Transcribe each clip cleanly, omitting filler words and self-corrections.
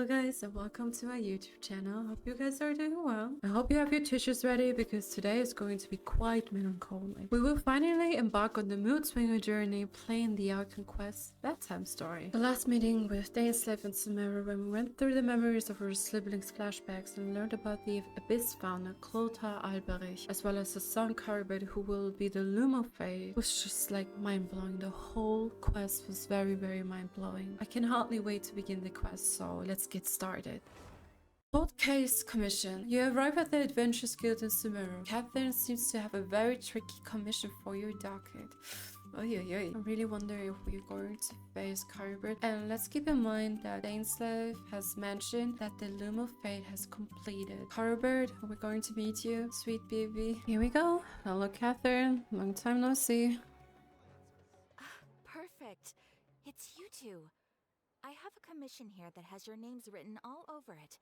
Hello guys and welcome to my YouTube channel. Hope you guys are doing well. I hope you have your tissues ready because today is going to be quite melancholic. We will finally embark on the mood swinger journey playing the Archon quest Bedtime Story. The last meeting with Dainsleif and Vimara when we went through the memories of our siblings' flashbacks and learned about the Abyss founder Clothar Alberich, as well as his son Carbet who will be the Loom of Fate, was just like mind-blowing. The whole quest was very mind-blowing. I can hardly wait to begin the quest, so let's get started. Cold Case Commission. You arrive at the Adventurers Guild in Sumeru. Katheryne seems to have a very tricky commission for your docket. I really wonder if we're going to face Carbet. And let's keep in mind that Dainsleif has mentioned that the Loom of Fate has completed. Carbet, we're going to meet you, sweet baby. Here we go. Hello Katheryne, long time no see. Perfect. It's you two. I have a commission here that has your names written all over it.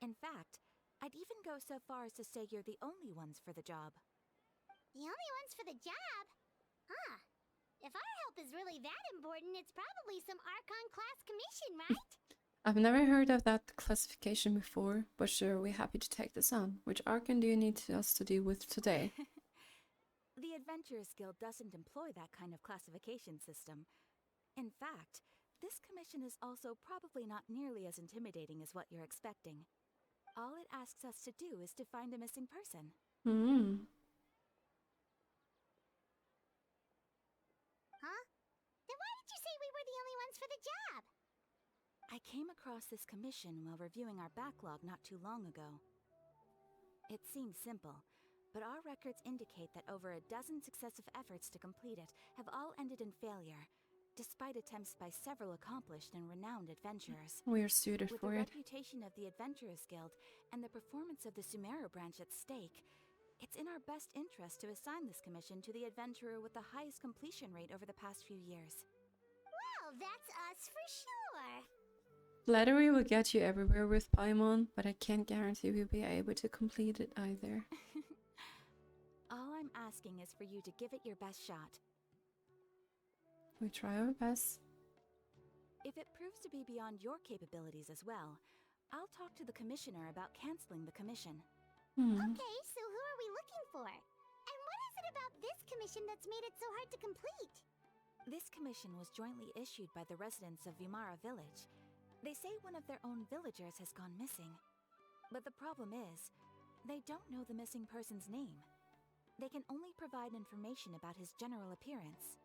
In fact, I'd even go so far as to say you're the only ones for the job. The only ones for the job? Huh. If our help is really that important, it's probably some Archon class commission, right? I've never heard of that classification before, but sure, we're happy to take this on. Which Archon do you need us to deal with today? The Adventurers Guild doesn't employ that kind of classification system. In fact, this commission is also probably not nearly as intimidating as what you're expecting. All it asks us to do is to find a missing person. Huh? Then why did you say we were the only ones for the job? I came across this commission while reviewing our backlog not too long ago. It seems simple, but our records indicate that over a dozen successive efforts to complete it have all ended in failure, despite attempts by several accomplished and renowned adventurers. We're suited With for the it. reputation of the Adventurers Guild and the performance of the Sumeru branch at stake, it's in our best interest to assign this commission to the adventurer with the highest completion rate over the past few years. Well, that's us for sure. Flattery will get you everywhere with Paimon, but I can't guarantee we'll be able to complete it either. All I'm asking is for you to give it your best shot. We try our best. If it proves to be beyond your capabilities as well, I'll talk to the commissioner about canceling the commission. Okay, so who are we looking for? And what is it about this commission that's made it so hard to complete? This commission was jointly issued by the residents of Vimara Village. They say one of their own villagers has gone missing. But the problem is, they don't know the missing person's name. They can only provide information about his general appearance.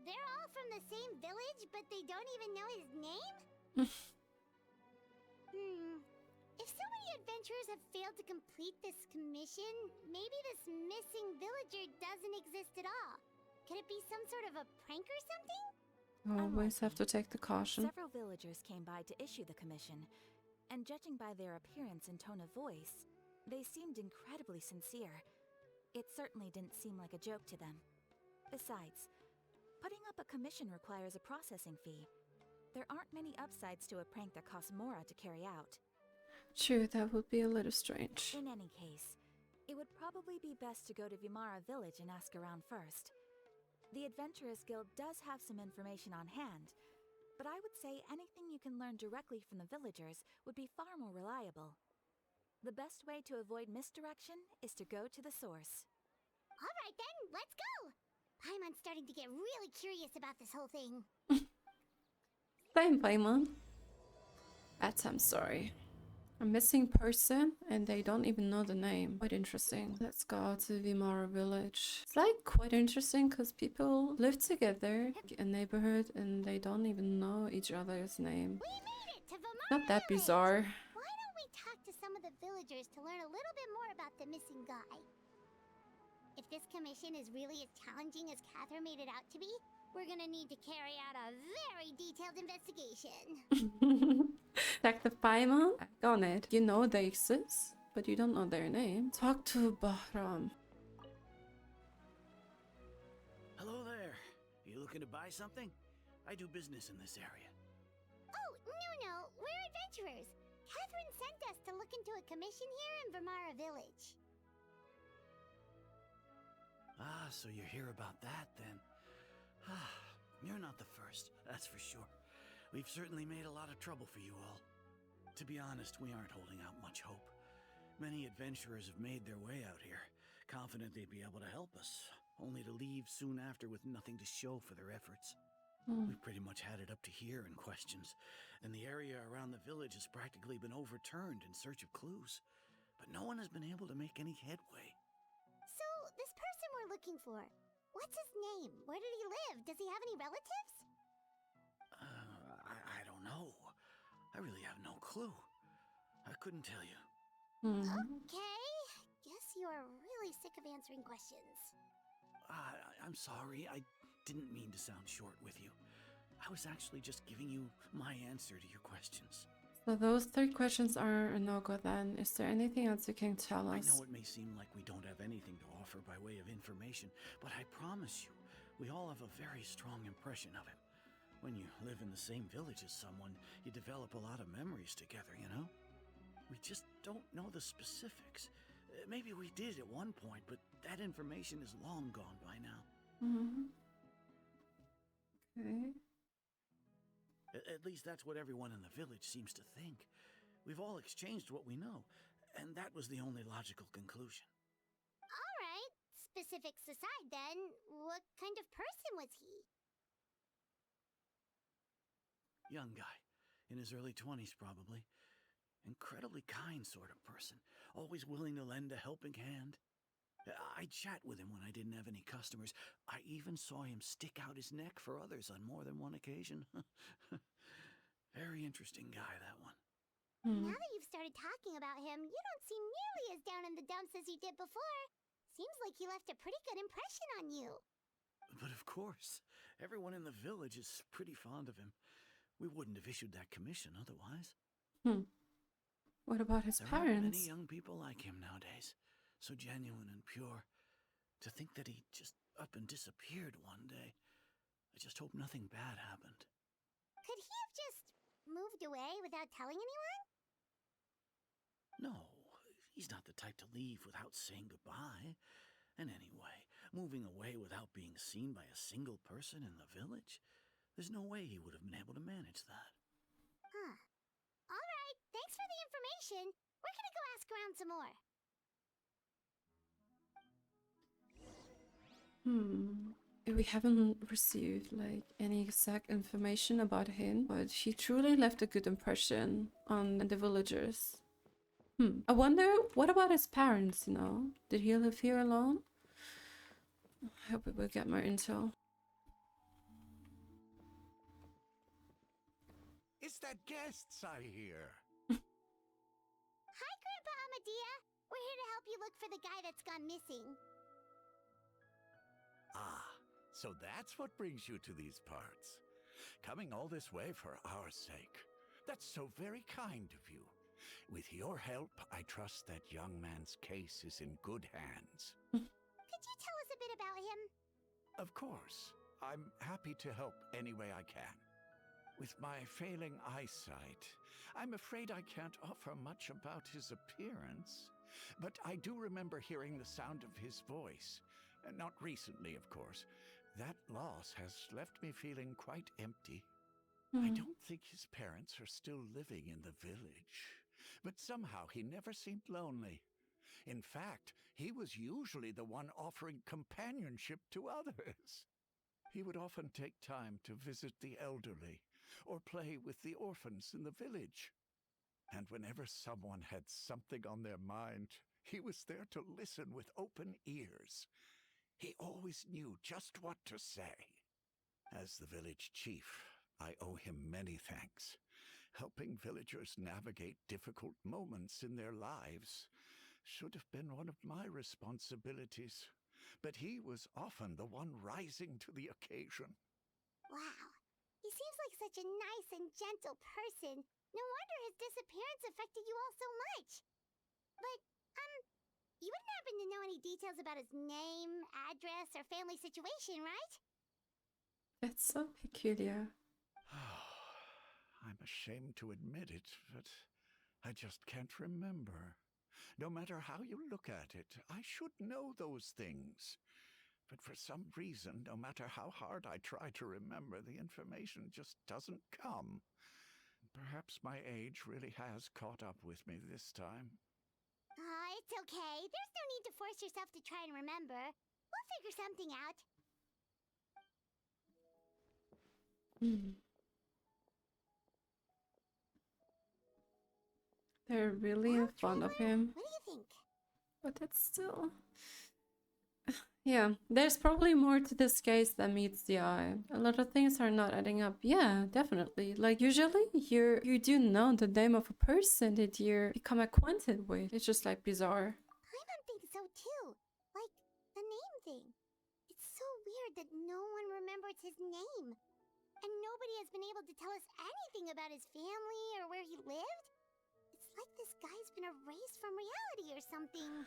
They're all from the same village, but they don't even know his name? If so many adventurers have failed to complete this commission, maybe this missing villager doesn't exist at all. Could it be some sort of a prank or something? Always have to take the caution. Several villagers came by to issue the commission, and judging by their appearance and tone of voice, they seemed incredibly sincere. It certainly didn't seem like a joke to them. Besides, putting up a commission requires a processing fee. There aren't many upsides to a prank that costs Mora to carry out. True, that would be a little strange. In any case, it would probably be best to go to Vimara Village and ask around first. The Adventurers Guild does have some information on hand, but I would say anything you can learn directly from the villagers would be far more reliable. The best way to avoid misdirection is to go to the source. Alright then, let's go! Paimon's starting to get really curious about this whole thing. Same Paimon. Bedtime Story. A missing person and they don't even know the name. Quite interesting. Let's go to Vimara Village. It's like quite interesting because people live together in a neighborhood and they don't even know each other's name. We made it to Vimara Not that Village. bizarre. Why don't we talk to some of the villagers to learn a little bit more about the missing guy? If this commission is really as challenging as Katheryne made it out to be, we're gonna need to carry out a very detailed investigation. Detective Paimon? Back on it. You know they exist, but you don't know their name. Talk to Bahram. Hello there. You looking to buy something? I do business in this area. Oh, no, we're adventurers. Katheryne sent us to look into a commission here in Vimara Village. Ah, so you're here about that then. Ah, you're not the first, that's for sure. We've certainly made a lot of trouble for you all. To be honest, we aren't holding out much hope. Many adventurers have made their way out here, confident they'd be able to help us, only to leave soon after with nothing to show for their efforts. We've pretty much had it up to here in questions, and the area around the village has practically been overturned in search of clues. But no one has been able to make any headway. So, this person we're looking for, what's his name? Where did he live? Does he have any relatives? I don't know. I really have no clue. I couldn't tell you. Okay. Guess you're really sick of answering questions. I'm sorry. I didn't mean to sound short with you. I was actually just giving you my answer to your questions. So those 3 questions are a no-go then. Is there anything else you can tell us? I know it may seem like we don't have anything to offer by way of information, but I promise you, we all have a very strong impression of him. When you live in the same village as someone, you develop a lot of memories together, you know? We just don't know the specifics. Maybe we did at one point, but that information is long gone by now. Okay. At least that's what everyone in the village seems to think. We've all exchanged what we know, and that was the only logical conclusion. Alright, specifics aside then, what kind of person was he? Young guy, in his early 20s probably. Incredibly kind sort of person, always willing to lend a helping hand. I'd chat with him when I didn't have any customers. I even saw him stick out his neck for others on more than one occasion. Very interesting guy, that one. Now that you've started talking about him, you don't seem nearly as down in the dumps as you did before. Seems like he left a pretty good impression on you. But of course, everyone in the village is pretty fond of him. We wouldn't have issued that commission otherwise. What about his There parents? aren't many young people like him nowadays. So genuine and pure. To think that he just up and disappeared one day. I just hope nothing bad happened. Could he have just moved away without telling anyone? No, he's not the type to leave without saying goodbye. And anyway, moving away without being seen by a single person in the village, there's no way he would have been able to manage that. Huh. Alright, thanks for the information. We're gonna go ask around some more. We haven't received like any exact information about him, but he truly left a good impression on the villagers. I wonder, what about his parents, you know? Did he live here alone? I hope we will get more intel. It's that guests I hear. Hi, Grandpa Amadhiah. We're here to help you look for the guy that's gone missing. Ah, so that's what brings you to these parts. Coming all this way for our sake. That's so very kind of you. With your help, I trust that young man's case is in good hands. Could you tell us a bit about him? Of course. I'm happy to help any way I can. With my failing eyesight, I'm afraid I can't offer much about his appearance. But I do remember hearing the sound of his voice. Not recently, of course. That loss has left me feeling quite empty. I don't think his parents are still living in the village. But somehow he never seemed lonely. In fact, he was usually the one offering companionship to others. He would often take time to visit the elderly or play with the orphans in the village. And whenever someone had something on their mind, he was there to listen with open ears. He always knew just what to say. As the village chief, I owe him many thanks. Helping villagers navigate difficult moments in their lives should have been one of my responsibilities. But he was often the one rising to the occasion. Wow. He seems like such a nice and gentle person. No wonder his disappearance affected you all so much. But, you wouldn't happen to know any details about his name, address, or family situation, right? That's so peculiar. I'm ashamed to admit it, but I just can't remember. No matter how you look at it, I should know those things. But for some reason, no matter how hard I try to remember, the information just doesn't come. Perhaps my age really has caught up with me this time. It's okay. There's no need to force yourself to try and remember. We'll figure something out. They're really Well, fond of Trevor, him. what do you think? But it's still... Yeah, there's probably more to this case than meets the eye. A lot of things are not adding up. Yeah, definitely. Like, usually you do know the name of a person that you become acquainted with. It's just, like, bizarre. I don't think so too. Like, the name thing. It's so weird that no one remembers his name. And nobody has been able to tell us anything about his family or where he lived. It's like this guy's been erased from reality or something.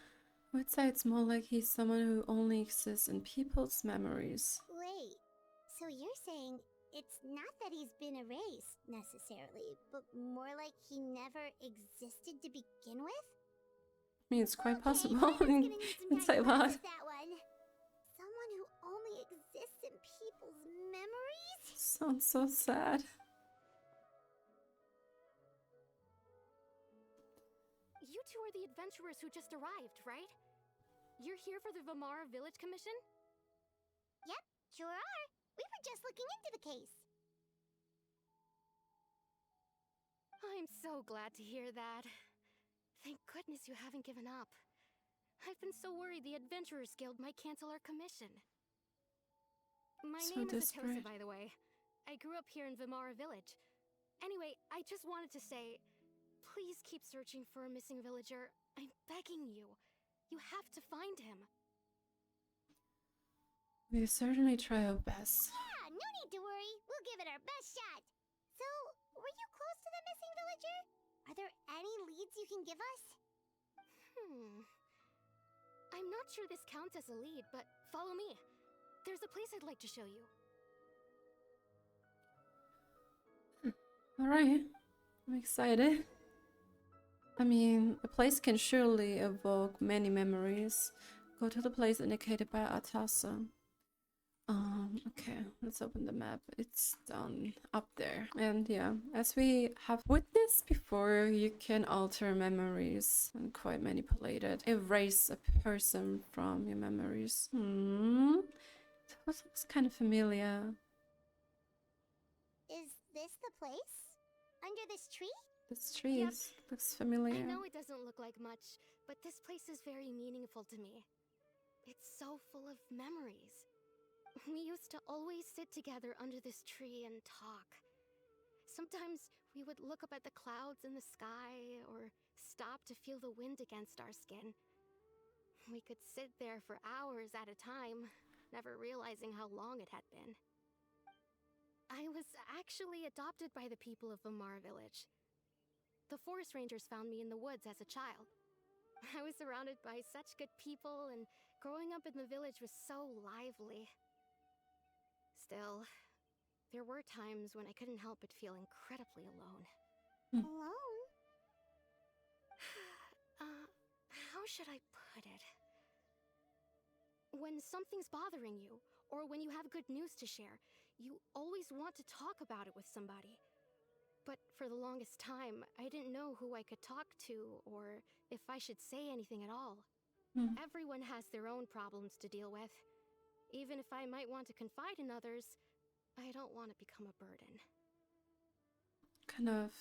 I would say it's more like he's someone who only exists in people's memories. Wait, so you're saying it's not that he's been erased, necessarily, but more like he never existed to begin with? I mean, it's quite Okay, possible. I'm just gonna need some It's time like to that. process that one. Someone who only exists in people's memories? Sounds so sad. You two are the adventurers who just arrived, right? You're here for the Vimara Village Commission? Yep, sure are. We were just looking into the case. I'm so glad to hear that. Thank goodness you haven't given up. I've been so worried the Adventurers Guild might cancel our commission. My So name is Atossa, desperate. by the way. I grew up here in Vimara Village. Anyway, I just wanted to say, please keep searching for a missing villager. I'm begging you. You have to find him. We certainly try our best. Yeah, no need to worry. We'll give it our best shot. So, were you close to the missing villager? Are there any leads you can give us? I'm not sure this counts as a lead, but follow me. There's a place I'd like to show you. Alright, I'm excited. I mean, a place can surely evoke many memories. Go to the place indicated by Atossa. Okay, let's open the map. It's down up there. And yeah, as we have witnessed before, you can alter memories and quite manipulate it. Erase a person from your memories. It looks kind of familiar. Is this the place? Under this tree? This tree Yep. looks familiar. I know it doesn't look like much, but this place is very meaningful to me. It's so full of memories. We used to always sit together under this tree and talk. Sometimes we would look up at the clouds in the sky or stop to feel the wind against our skin. We could sit there for hours at a time, never realizing how long it had been. I was actually adopted by the people of Vimara Village. The forest rangers found me in the woods as a child. I was surrounded by such good people, and growing up in the village was so lively. Still, there were times when I couldn't help but feel incredibly alone. Alone? How should I put it? When something's bothering you, or when you have good news to share, you always want to talk about it with somebody. But for the longest time, I didn't know who I could talk to, or if I should say anything at all. Everyone has their own problems to deal with. Even if I might want to confide in others, I don't want to become a burden. Kind of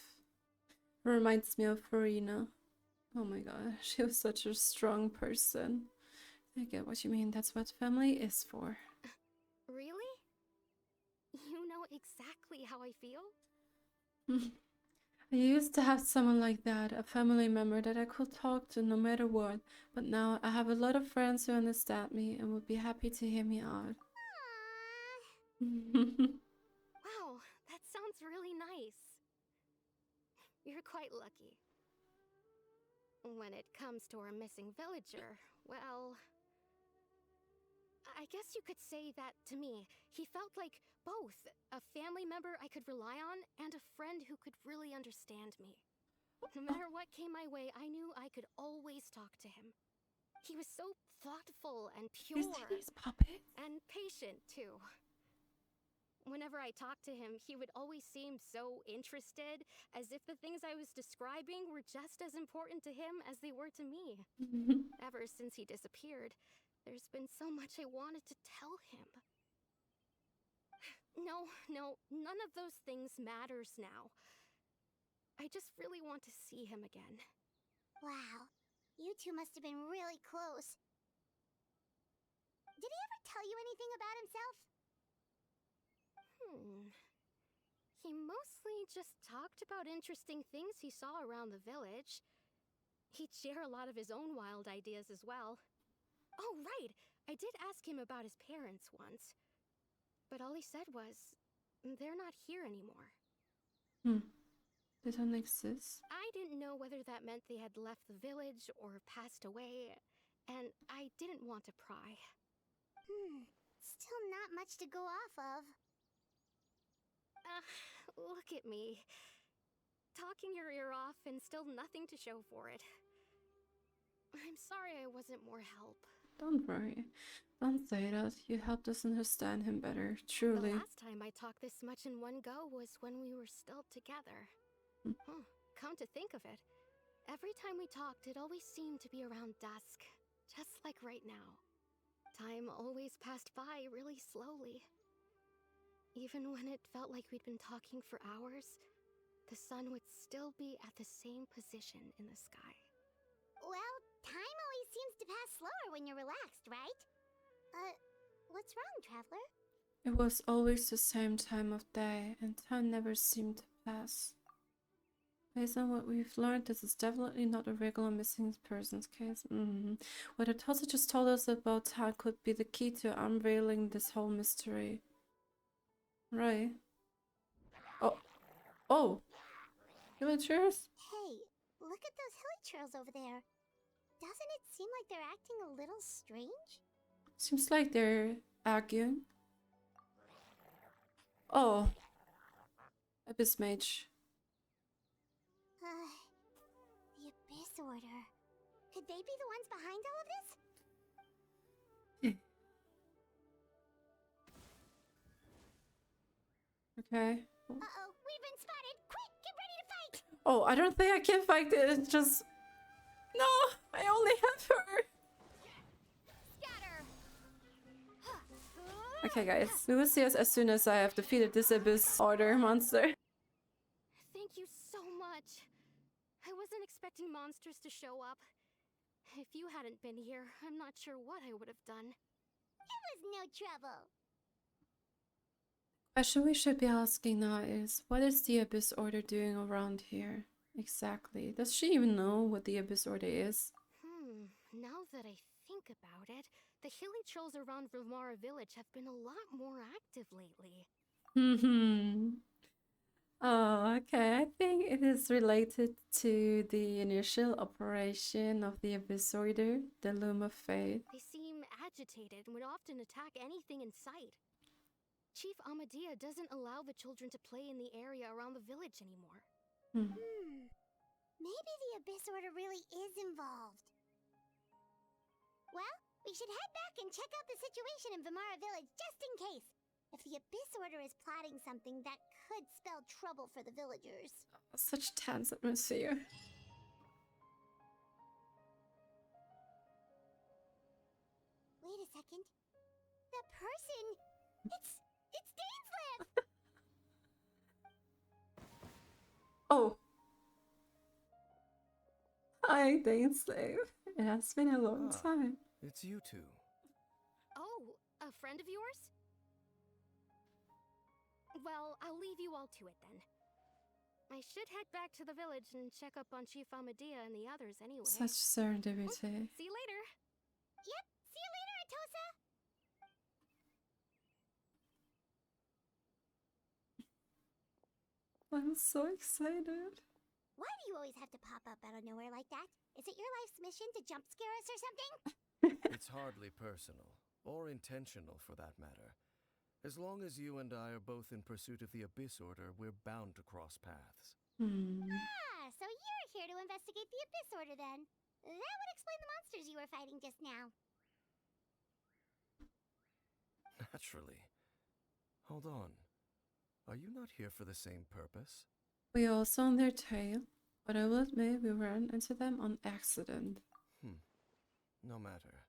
reminds me of Farina. Oh my god, she was such a strong person. I get what you mean. That's what family is for. Really? You know exactly how I feel? I used to have someone like that, a family member that I could talk to no matter what, but now I have a lot of friends who understand me and would be happy to hear me out. Wow, that sounds really nice. You're quite lucky. When it comes to our missing villager, well, I guess you could say that to me. He felt like both a family member I could rely on and a friend who could really understand me. No matter what came my way, I knew I could always talk to him. He was so thoughtful and These pure. these puppets. And patient, too. Whenever I talked to him, he would always seem so interested, as if the things I was describing were just as important to him as they were to me. Ever since he disappeared, there's been so much I wanted to tell him. No, none of those things matters now. I just really want to see him again. Wow, you two must have been really close. Did he ever tell you anything about himself? He mostly just talked about interesting things he saw around the village. He'd share a lot of his own wild ideas as well. Oh, right! I did ask him about his parents once. But all he said was, they're not here anymore. They don't exist. I didn't know whether that meant they had left the village or passed away, and I didn't want to pry. Still not much to go off of. Look at me. Talking your ear off and still nothing to show for it. I'm sorry I wasn't more help. Don't worry. Don't say that. You helped us understand him better, truly. The last time I talked this much in one go was when we were still together. Come to think of it, every time we talked, it always seemed to be around dusk, just like right now. Time always passed by really slowly. Even when it felt like we'd been talking for hours, the sun would still be at the same position in the sky. Well, time always seems to pass slower when you're relaxed, right? What's wrong, Traveler? It was always the same time of day, and time never seemed to pass. Based on what we've learned, this is definitely not a regular missing persons case. What Atossa just told us about time could be the key to unveiling this whole mystery. Right. Oh! Hilichurls? Hey, look at those Hilichurls over there. Doesn't it seem like they're acting a little strange? Seems like they're arguing. Oh. Abyss Mage. The Abyss Order. Could they be the ones behind all of this? Okay. Uh-oh, we've been spotted! Quick, get ready to fight! Oh, I don't think I can fight it. It's just... No! I only have her! Scatter! Okay, guys. We will see us as soon as I have defeated this Abyss Order monster. Thank you so much. I wasn't expecting monsters to show up. If you hadn't been here, I'm not sure what I would have done. It was no trouble. Question we should be asking now is, what is the Abyss Order doing around here? Exactly. Does she even know what the Abyss Order is? Now that I think about it, the Hilichurls around Vimara Village have been a lot more active lately. Oh, okay. I think it is related to the initial operation of the Abyss Order, the Loom of Fate. They seem agitated and would often attack anything in sight. Chief Amadhiah doesn't allow the children to play in the area around the village anymore. Maybe the Abyss Order really is involved. Well, we should head back and check out the situation in Vimara Village just in case. If the Abyss Order is plotting something that could spell trouble for the villagers. Such tense atmosphere. Wait a second. The person... It's Dainsleif! Oh! Hi, Dainsleif. It has been a long time. It's you two. Oh, a friend of yours? Well, I'll leave you all to it then. I should head back to the village and check up on Chief Amadhiah and the others anyway. Such serendipity. See you later. Yep, see you later, Atossa! I'm so excited. Why do you always have to pop up out of nowhere like that? Is it your life's mission to jump scare us or something? It's hardly personal, or intentional for that matter. As long as you and I are both in pursuit of the Abyss Order, we're bound to cross paths. Ah, so you're here to investigate the Abyss Order then. That would explain the monsters you were fighting just now. Naturally. Hold on. Are you not here for the same purpose? We also on their tail, but I will admit we ran into them on accident. No matter.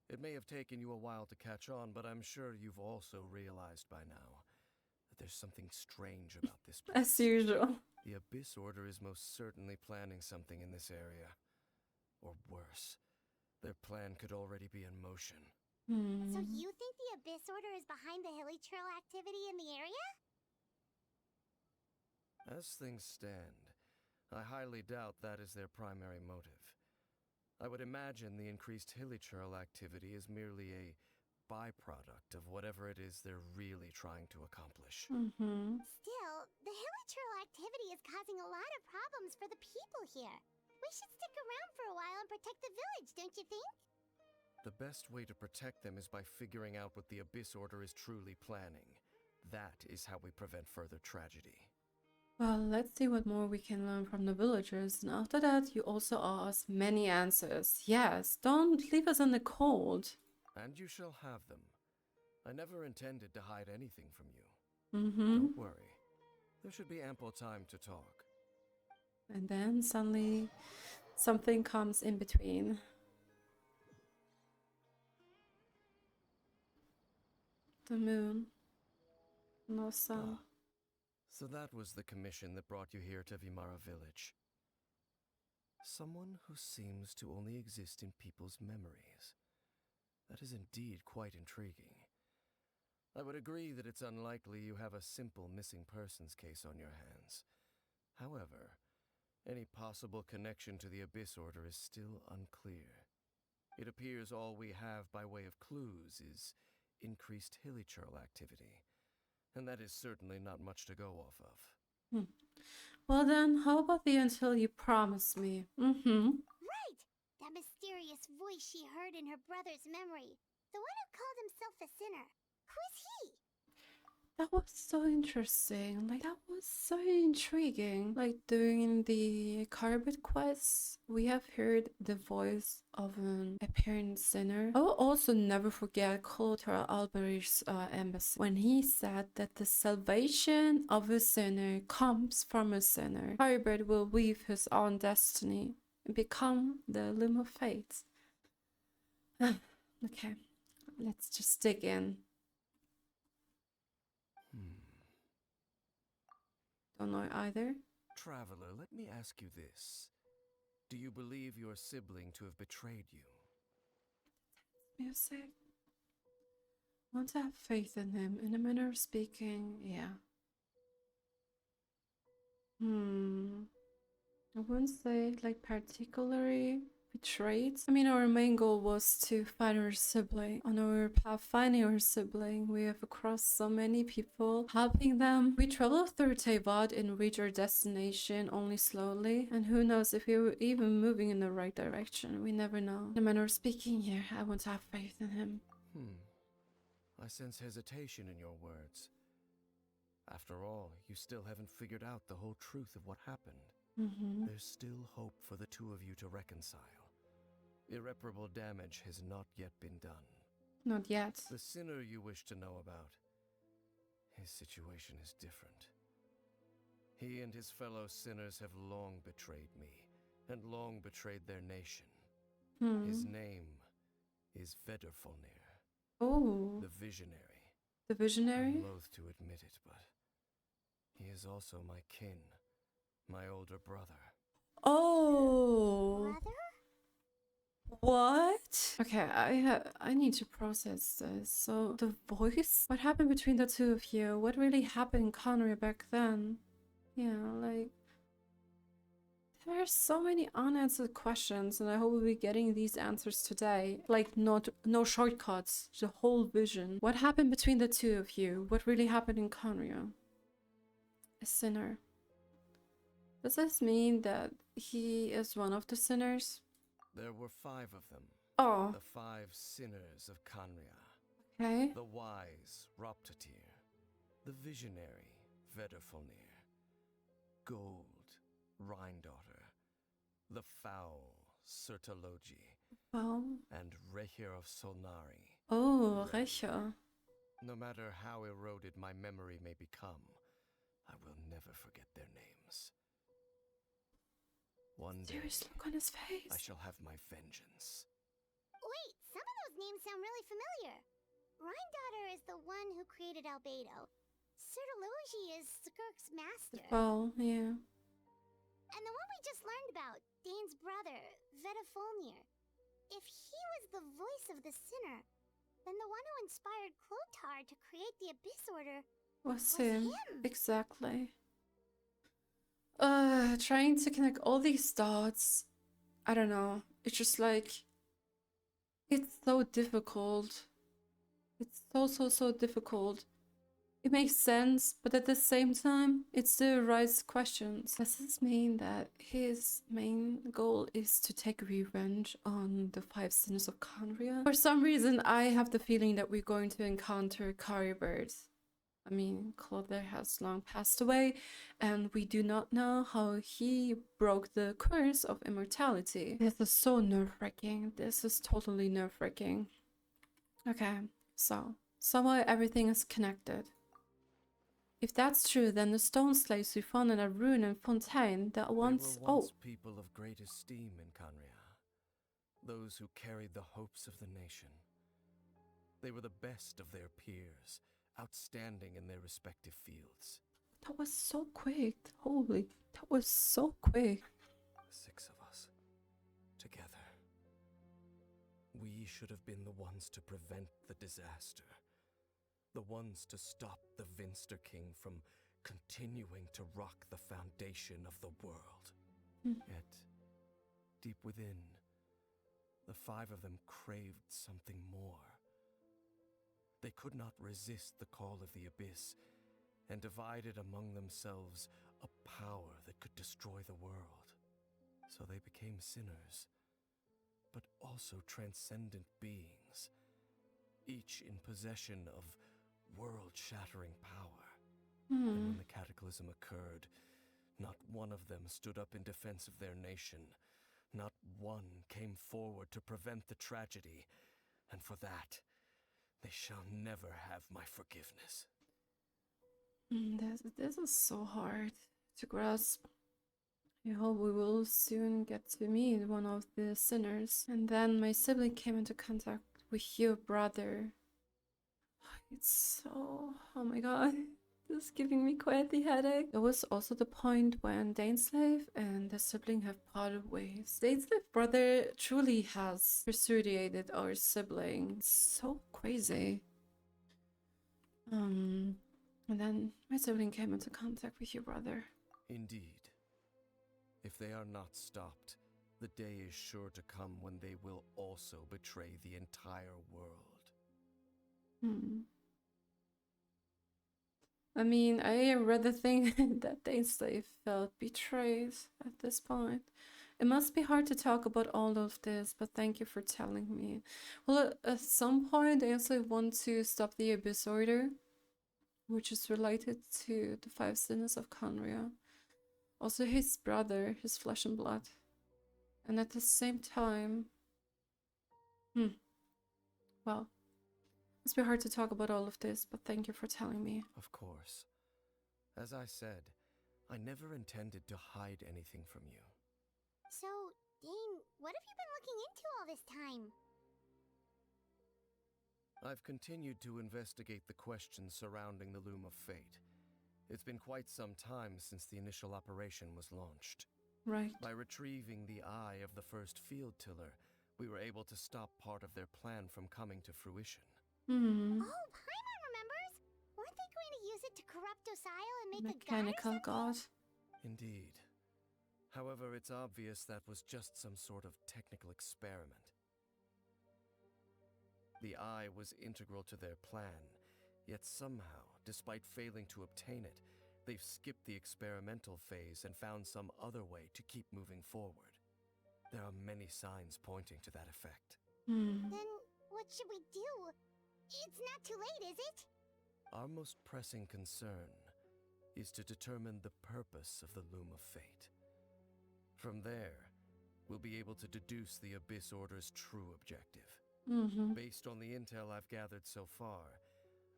It may have taken you a while to catch on, but I'm sure you've also realized by now that there's something strange about this place. As usual. The Abyss Order is most certainly planning something in this area. Or worse, their plan could already be in motion. So you think the Abyss Order is behind the Hilichurl activity in the area? As things stand, I highly doubt that is their primary motive. I would imagine the increased Hilichurl activity is merely a byproduct of whatever it is they're really trying to accomplish. Still, the Hilichurl activity is causing a lot of problems for the people here. We should stick around for a while and protect the village, don't you think? The best way to protect them is by figuring out what the Abyss Order is truly planning. That is how we prevent further tragedy. Well, let's see what more we can learn from the villagers, and after that you also owe us many answers. Yes, don't leave us in the cold. And you shall have them. I never intended to hide anything from you. Don't worry. There should be ample time to talk. And then suddenly something comes in between. The moon. No sun. So that was the commission that brought you here to Vimara Village. Someone who seems to only exist in people's memories. That is indeed quite intriguing. I would agree that it's unlikely you have a simple missing persons case on your hands. However, any possible connection to the Abyss Order is still unclear. It appears all we have by way of clues is increased Hilichurl activity. And that is certainly not much to go off of. Well then, how about the until you promise me? Right! That mysterious voice she heard in her brother's memory. The one who called himself a sinner. Who is he? That was so interesting. Like, that was so intriguing. Like, during the Carbid quest, we have heard the voice of an apparent sinner. I will also never forget Clothar Alberich's embassy when he said that the salvation of a sinner comes from a sinner. Carbid will weave his own destiny and become the Loom of Fate. Okay, let's just dig in. Don't know either. Traveler, let me ask you this. Do you believe your sibling to have betrayed you? Music. I want to have faith in him. In a manner of speaking, yeah. I wouldn't say like particularly betrayed. I mean, our main goal was to find our sibling. On our path finding our sibling, we have crossed so many people, helping them. We traveled through Teyvat and reached our destination only slowly. And who knows if we were even moving in the right direction. We never know. In a manner of speaking here, I want to have faith in him. I sense hesitation in your words. After all, you still haven't figured out the whole truth of what happened. There's still hope for the two of you to reconcile. Irreparable damage has not yet been done. Not yet. The sinner you wish to know about, his situation is different. He and his fellow sinners have long betrayed me, and long betrayed their nation. His name is Vedrfolnir. Oh. The Visionary. The Visionary? I'm loath to admit it, but he is also my kin, my older brother. Oh. Brother? What? Okay, I need to process this. So the voice? What happened between the two of you? What really happened in Connery back then? Yeah, like there are so many unanswered questions, and I hope we'll be getting these answers today. Like no shortcuts, the whole vision. What happened between the two of you? What really happened in Conrio? A sinner. Does this mean that he is one of the sinners? There were 5 of them. Oh. The 5 sinners of Canria. Okay. The wise Roptatir. The visionary Vedrfolnir. Gold Rhine-daughter. The foul Sertologi, Well, and Rehir of Solnari. oh, Recha. No matter how eroded my memory may become, I will never forget their names. One day, Serious look on his I face. shall have my vengeance. Wait, some of those names sound really familiar. Rhine is the one who created Albedo. Sertologi is Skirk's master. Well, yeah. And the one we just learned about, Dane's brother, Vetafolnir. If he was the voice of the sinner, then the one who inspired Clotar to create the Abyss Order Was was him. him. Exactly. Trying to connect all these dots. I don't know. It's just like, it's so difficult. It's so difficult. It makes sense, but at the same time, it still raises questions. Does this mean that his main goal is to take revenge on the five sinners of Khaenri'ah? For some reason, I have the feeling that we're going to encounter Caribird. I mean, Clotaire has long passed away, and we do not know how he broke the curse of immortality. This is so nerve-wracking. This is totally nerve-wracking. Okay, so somewhere everything is connected. If that's true, then the stone slaves we found in a ruin in Fontaine that once... They were once people of great esteem in Khaenri'ah. Those who carried the hopes of the nation. They were the best of their peers, outstanding in their respective fields. That was so quick. Holy, that was so quick. 6 of us. Together. We should have been the ones to prevent the disaster. The ones to stop the Vinster King from continuing to rock the foundation of the world. Yet, deep within, the 5 of them craved something more. They could not resist the call of the Abyss, and divided among themselves a power that could destroy the world. So they became sinners, but also transcendent beings, each in possession of world-shattering power. And when the cataclysm occurred, not one of them stood up in defense of their nation. Not one came forward to prevent the tragedy. And for that, they shall never have my forgiveness. This is so hard to grasp. I hope we will soon get to meet one of the sinners. And then my sibling came into contact with your brother. It's so... oh my god. This is giving me quite the headache. There was also the point when Dainsleif and the sibling have parted ways. Dainsleif's brother truly has persuaded our sibling. It's so crazy. And then my sibling came into contact with your brother. Indeed. If they are not stopped, the day is sure to come when they will also betray the entire world. I mean, I read the thing that Dainsleif felt betrayed at this point. It must be hard to talk about all of this, but thank you for telling me. Well, at some point, Dainsleif wants to stop the Abyss Order, which is related to the 5 sinners of Khaenri'ah. Also his brother, his flesh and blood. And at the same time... well... It's been hard to talk about all of this, but thank you for telling me. Of course. As I said, I never intended to hide anything from you. So, Dane, what have you been looking into all this time? I've continued to investigate the questions surrounding the Loom of Fate. It's been quite some time since the initial operation was launched. Right. By retrieving the eye of the first field tiller, we were able to stop part of their plan from coming to fruition. Oh, Paimon remembers! Weren't they going to use it to corrupt Osial and make Mechanical a god? Indeed. However, it's obvious that was just some sort of technical experiment. The eye was integral to their plan, yet somehow, despite failing to obtain it, they've skipped the experimental phase and found some other way to keep moving forward. There are many signs pointing to that effect. Then what should we do? It's not too late, is it? Our most pressing concern is to determine the purpose of the Loom of Fate. From there, we'll be able to deduce the Abyss Order's true objective. Mm-hmm. Based on the intel I've gathered so far,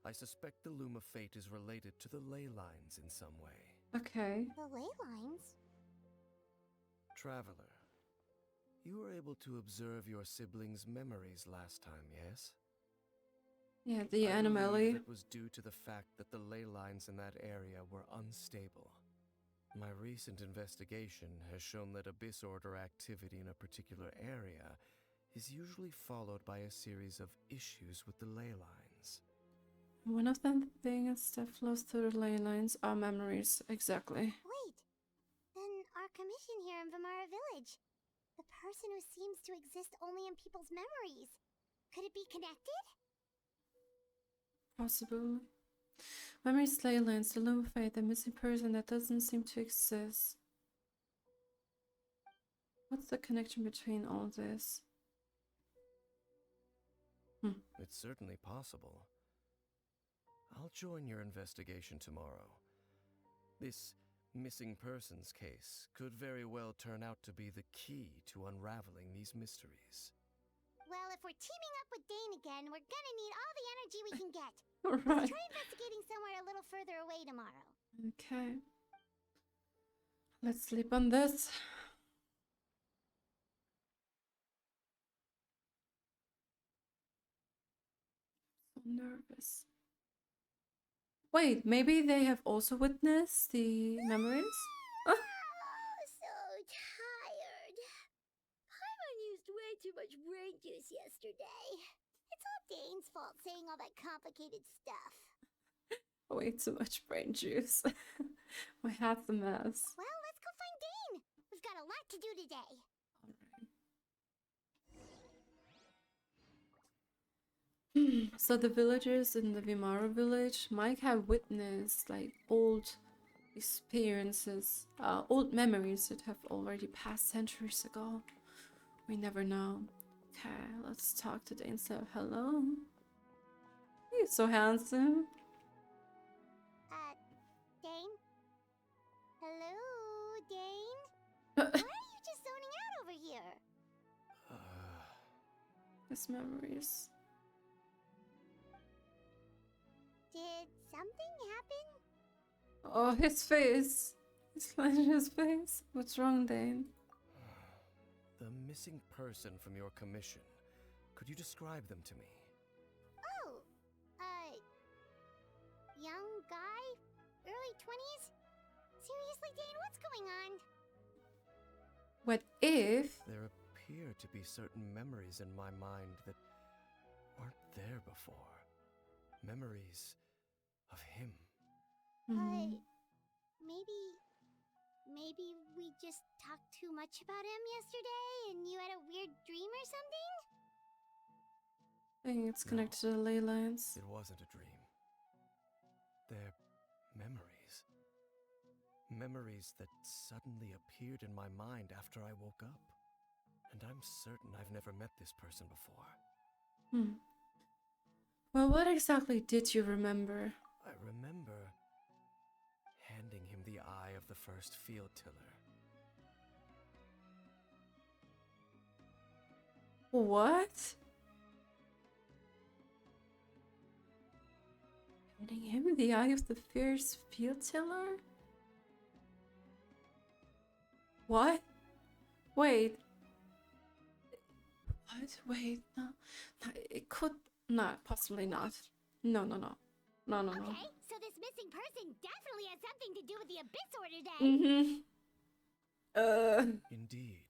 I suspect the Loom of Fate is related to the ley lines in some way. Okay. The ley lines? Traveler, you were able to observe your siblings' memories last time, yes? Yeah, the I anomaly. believe it was due to the fact that the ley lines in that area were unstable. My recent investigation has shown that Abyss Order activity in a particular area is usually followed by a series of issues with the ley lines. One of them things that flows through the ley lines are memories. Exactly. Wait, then our commission here in Vimara Village. The person who seems to exist only in people's memories. Could it be connected? Possible. Memories, ley lines, the Loom of Fate, the missing person that doesn't seem to exist. What's the connection between all this? It's certainly possible. I'll join your investigation tomorrow. This missing persons case could very well turn out to be the key to unraveling these mysteries. Well, if we're teaming up with Dane again, we're gonna need all the energy we can get. Alright. Let's try investigating somewhere a little further away tomorrow. Okay. Let's sleep on this. So nervous. Wait, maybe they have also witnessed the memories? Oh, so tired. Paimon used way too much brain juice yesterday. It's all Dane's fault saying all that complicated stuff. Way too much brain juice. My head's a mess. Well, let's go find Dane. We've got a lot to do today. So the villagers in the Vimara village might have witnessed like old experiences, old memories that have already passed centuries ago. We never know. Okay, let's talk to Dainsleif. Hello. He's so handsome. Dane? Hello, Dane? Why are you just zoning out over here? His memories. Did something happen? Oh, his face. He's flashing his face. What's wrong, Dane? The missing person from your commission. Could you describe them to me? Oh, young guy? Early 20s? Seriously, Dane, what's going on? What if? There appear to be certain memories in my mind that weren't there before. Memories of him. Maybe we just talked too much about him yesterday and you had a weird dream or something? I think it's connected to the ley lines. It wasn't a dream. They're memories. Memories that suddenly appeared in my mind after I woke up. And I'm certain I've never met this person before. Well, what exactly did you remember? I remember handing him the eye of the first field tiller. What? Handing him the eye of the fierce field tiller? What? Wait. What? Wait, no. It could not, possibly not. No. Okay, so this missing person definitely has something to do with the Abyss Order then. Indeed.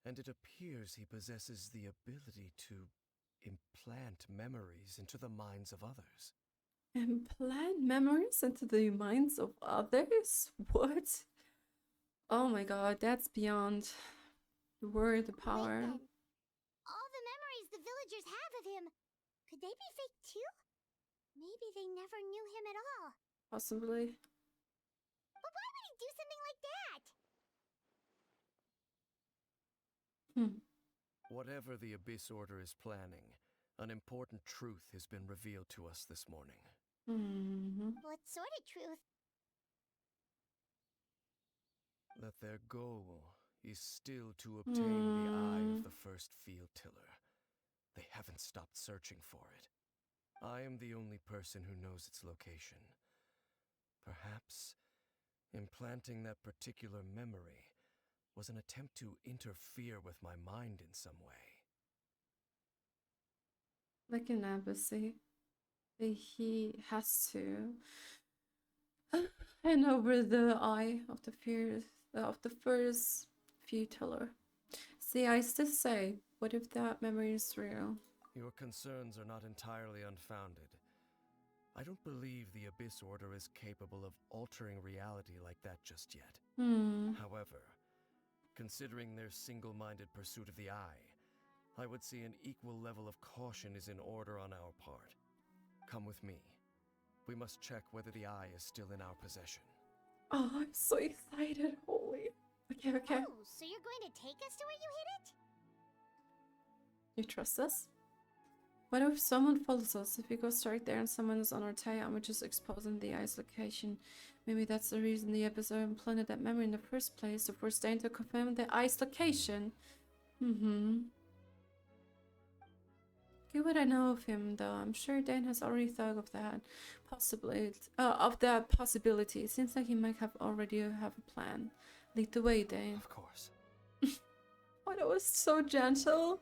And it appears he possesses the ability to implant memories into the minds of others. Implant memories into the minds of others? What? Oh my god, that's beyond the word, the power. Wait then. All the memories the villagers have of him, could they be fake too? Maybe they never knew him at all. Possibly. But why would he do something like that? Whatever the Abyss Order is planning, an important truth has been revealed to us this morning. What sort of truth? That their goal is still to obtain the eye of the first field tiller. They haven't stopped searching for it. I am the only person who knows its location. Perhaps implanting that particular memory was an attempt to interfere with my mind in some way. Like an embassy. He has to hand over the eye of the first few tiller. See, I still say, what if that memory is real? Your concerns are not entirely unfounded. I don't believe the Abyss Order is capable of altering reality like that just yet. However, considering their single-minded pursuit of the eye, I would say an equal level of caution is in order on our part. Come with me. We must check whether the eye is still in our possession. Oh, I'm so excited. Holy. Okay. Oh, so you're going to take us to where you hid it? You trust us? What if someone follows us? If we go straight there and someone is on our tail and we're just exposing the eye's location? Maybe that's the reason the episode implanted that memory in the first place, to force Dane to confirm the eye's location. Get what I know of him, though. I'm sure Dane has already thought of that possibility. It seems like he might have already have a plan. Lead the way, Dane. Of course. Oh, that was so gentle.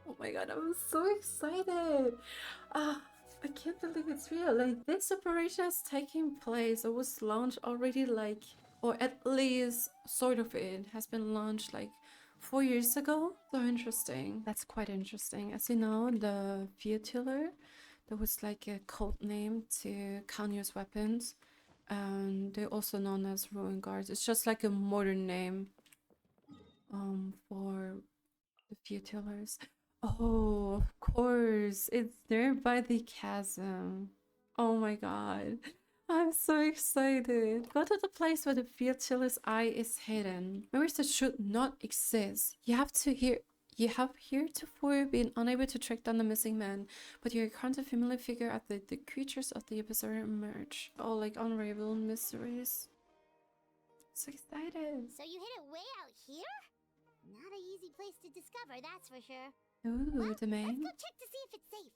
Oh my god, I'm so excited. I can't believe it's real. Like, this operation is taking place. It was launched already, like, or at least sort of it has been launched like 4 years ago. So interesting. That's quite interesting. As you know, the field tiller, that was like a code name to Kanye's weapons. And they're also known as ruin guards. It's just like a modern name for the field tillers. Oh, of course. It's there by the chasm. Oh my god. I'm so excited. Go to the place where the field tiller's eye is hidden. Memories that should not exist. You have heretofore been unable to track down the missing man, but you encounter familiar figure as the creatures of the episode emerge. All like unravel mysteries. So excited. So you hid it way out here? Not an easy place to discover, that's for sure. Ooh, Well, the main. let's go check to see if it's safe.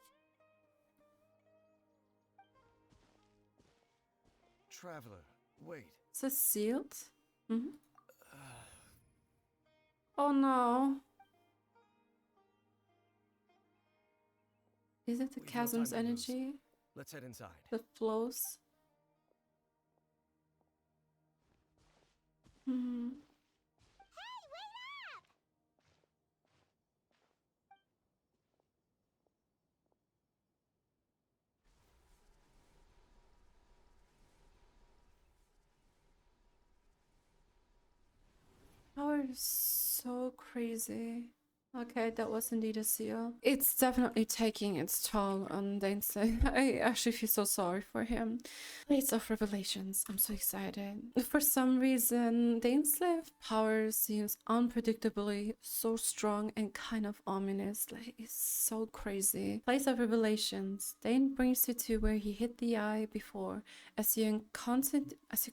Traveler, wait. Is it sealed? Oh no. Is it the We've no chasm's time to lose. energy Let's head inside. that flows? Hey, wait up! Power is so crazy. Okay, that was indeed a seal. It's definitely taking its toll on Dainsleif. I actually feel so sorry for him. Blades of Revelations. I'm so excited. For some reason, Dainsleif's power seems unpredictably so strong and kind of ominous. Like, it's so crazy. Blades of Revelations. Dane brings you to where he hid the eye before. As you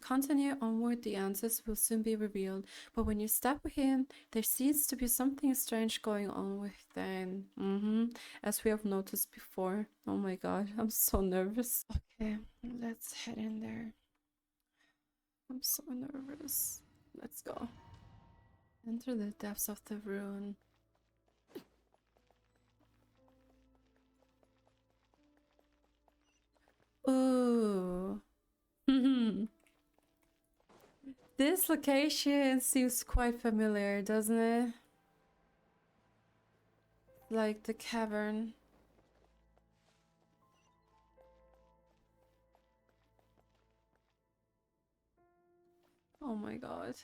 continue onward, the answers will soon be revealed. But when you step with him, there seems to be something strange going on with Dane. As we have noticed before. Oh my god, I'm so nervous. Okay, let's head in there. I'm so nervous. Let's go. Enter the depths of the ruin. Ooh. This location seems quite familiar, doesn't it? Like the cavern. Oh my god.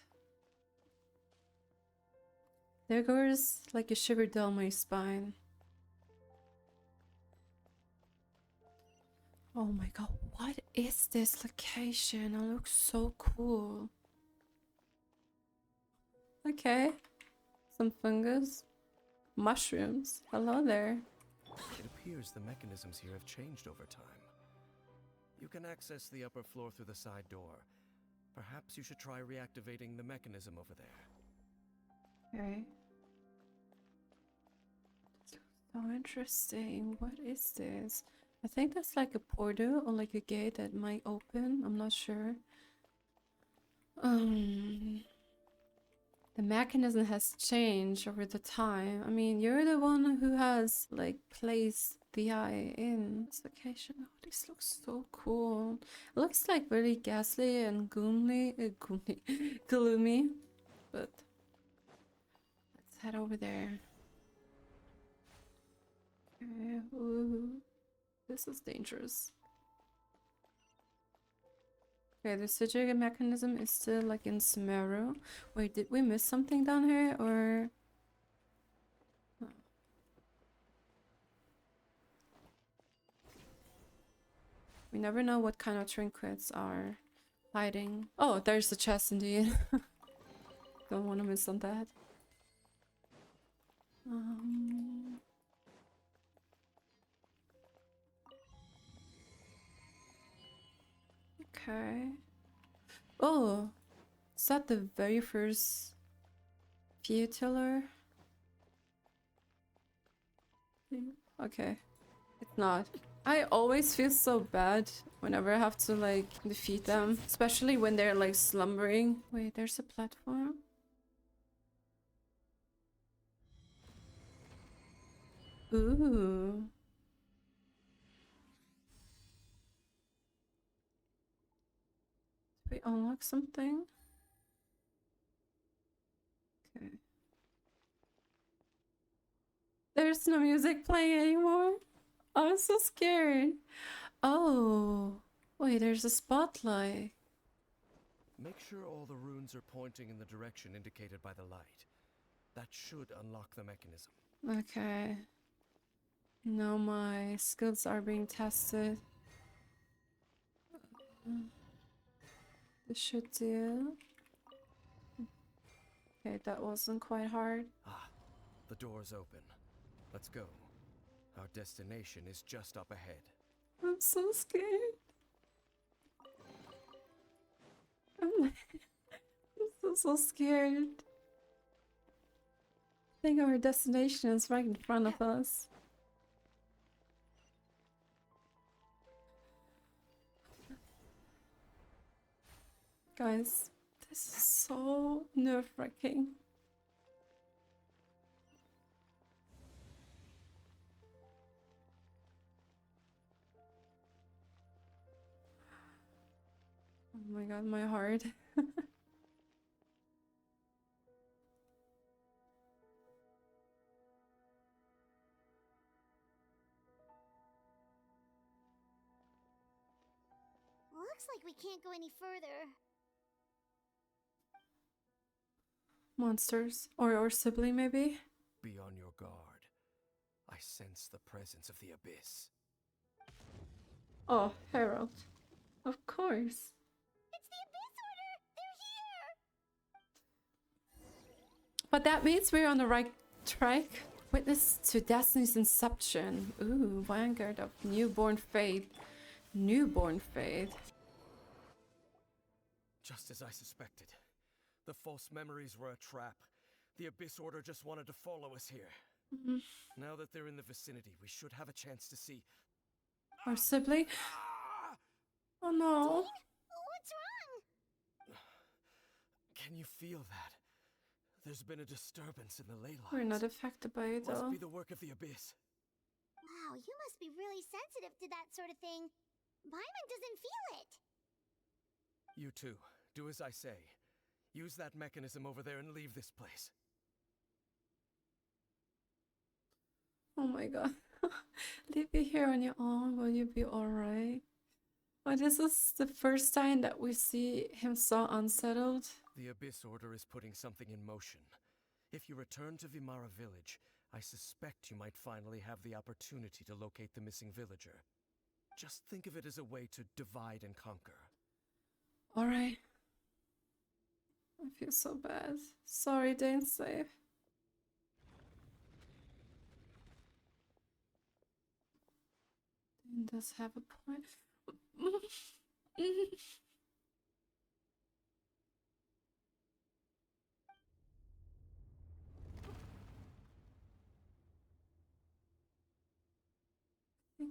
There goes like a shiver down my spine. Oh my god, what is this location? It looks so cool. Okay. Some fungus. Mushrooms. Hello there. It appears the mechanisms here have changed over time. You can access the upper floor through the side door. Perhaps you should try reactivating the mechanism over there. Okay. So interesting. What is this? I think that's like a portal or like a gate that might open. I'm not sure. The mechanism has changed over the time. I mean, you're the one who has like placed the eye in this location. Oh, this looks so cool. It looks like really ghastly and gloomy. But let's head over there. Okay, ooh, this is dangerous. Okay, the sigil mechanism is still like in Sumeru. Wait, did we miss something down here or? Oh. We never know what kind of trinkets are hiding. Oh, there's the chest indeed. Don't want to miss on that. Okay. Oh, is that the very first Fiatiller? Okay, it's not. I always feel so bad whenever I have to like defeat them, especially when they're like slumbering. Wait, there's a platform. Ooh. Did we unlock something? Okay. There's no music playing anymore. I'm so scared. Oh, wait, there's a spotlight. Make sure all the runes are pointing in the direction indicated by the light. That should unlock the mechanism. Okay. Now my skills are being tested. This should do. Okay, that wasn't quite hard. Ah, the door's open. Let's go. Our destination is just up ahead. I'm so scared. I'm so scared. I think our destination is right in front of us. Guys, this is so nerve-wracking. Oh my god, my heart. Looks like we can't go any further. Monsters. Or Sibling, maybe? Be on your guard. I sense the presence of the abyss. Oh, Herald. Of course. It's the Abyss Order! They're here! But that means we're on the right track. Witness to Destiny's inception. Ooh, Vanguard of Newborn Fate. Newborn Fate. Just as I suspected. The false memories were a trap. The Abyss Order just wanted to follow us here. Now that they're in the vicinity, we should have a chance to see... Our Sibling? Oh no. What's wrong? Can you feel that? There's been a disturbance in the ley lines. We're not affected by it Must though. be the work of the Abyss. Wow, you must be really sensitive to that sort of thing. Paimon doesn't feel it. You too. Do as I say. Use that mechanism over there and leave this place. Oh my god. Leave you here on your own. Will you be alright? But this is the first time that we see him so unsettled. The Abyss Order is putting something in motion. If you return to Vimara Village, I suspect you might finally have the opportunity to locate the missing villager. Just think of it as a way to divide and conquer. Alright. I feel so bad. Sorry, Dainsleif. Dane does have a point.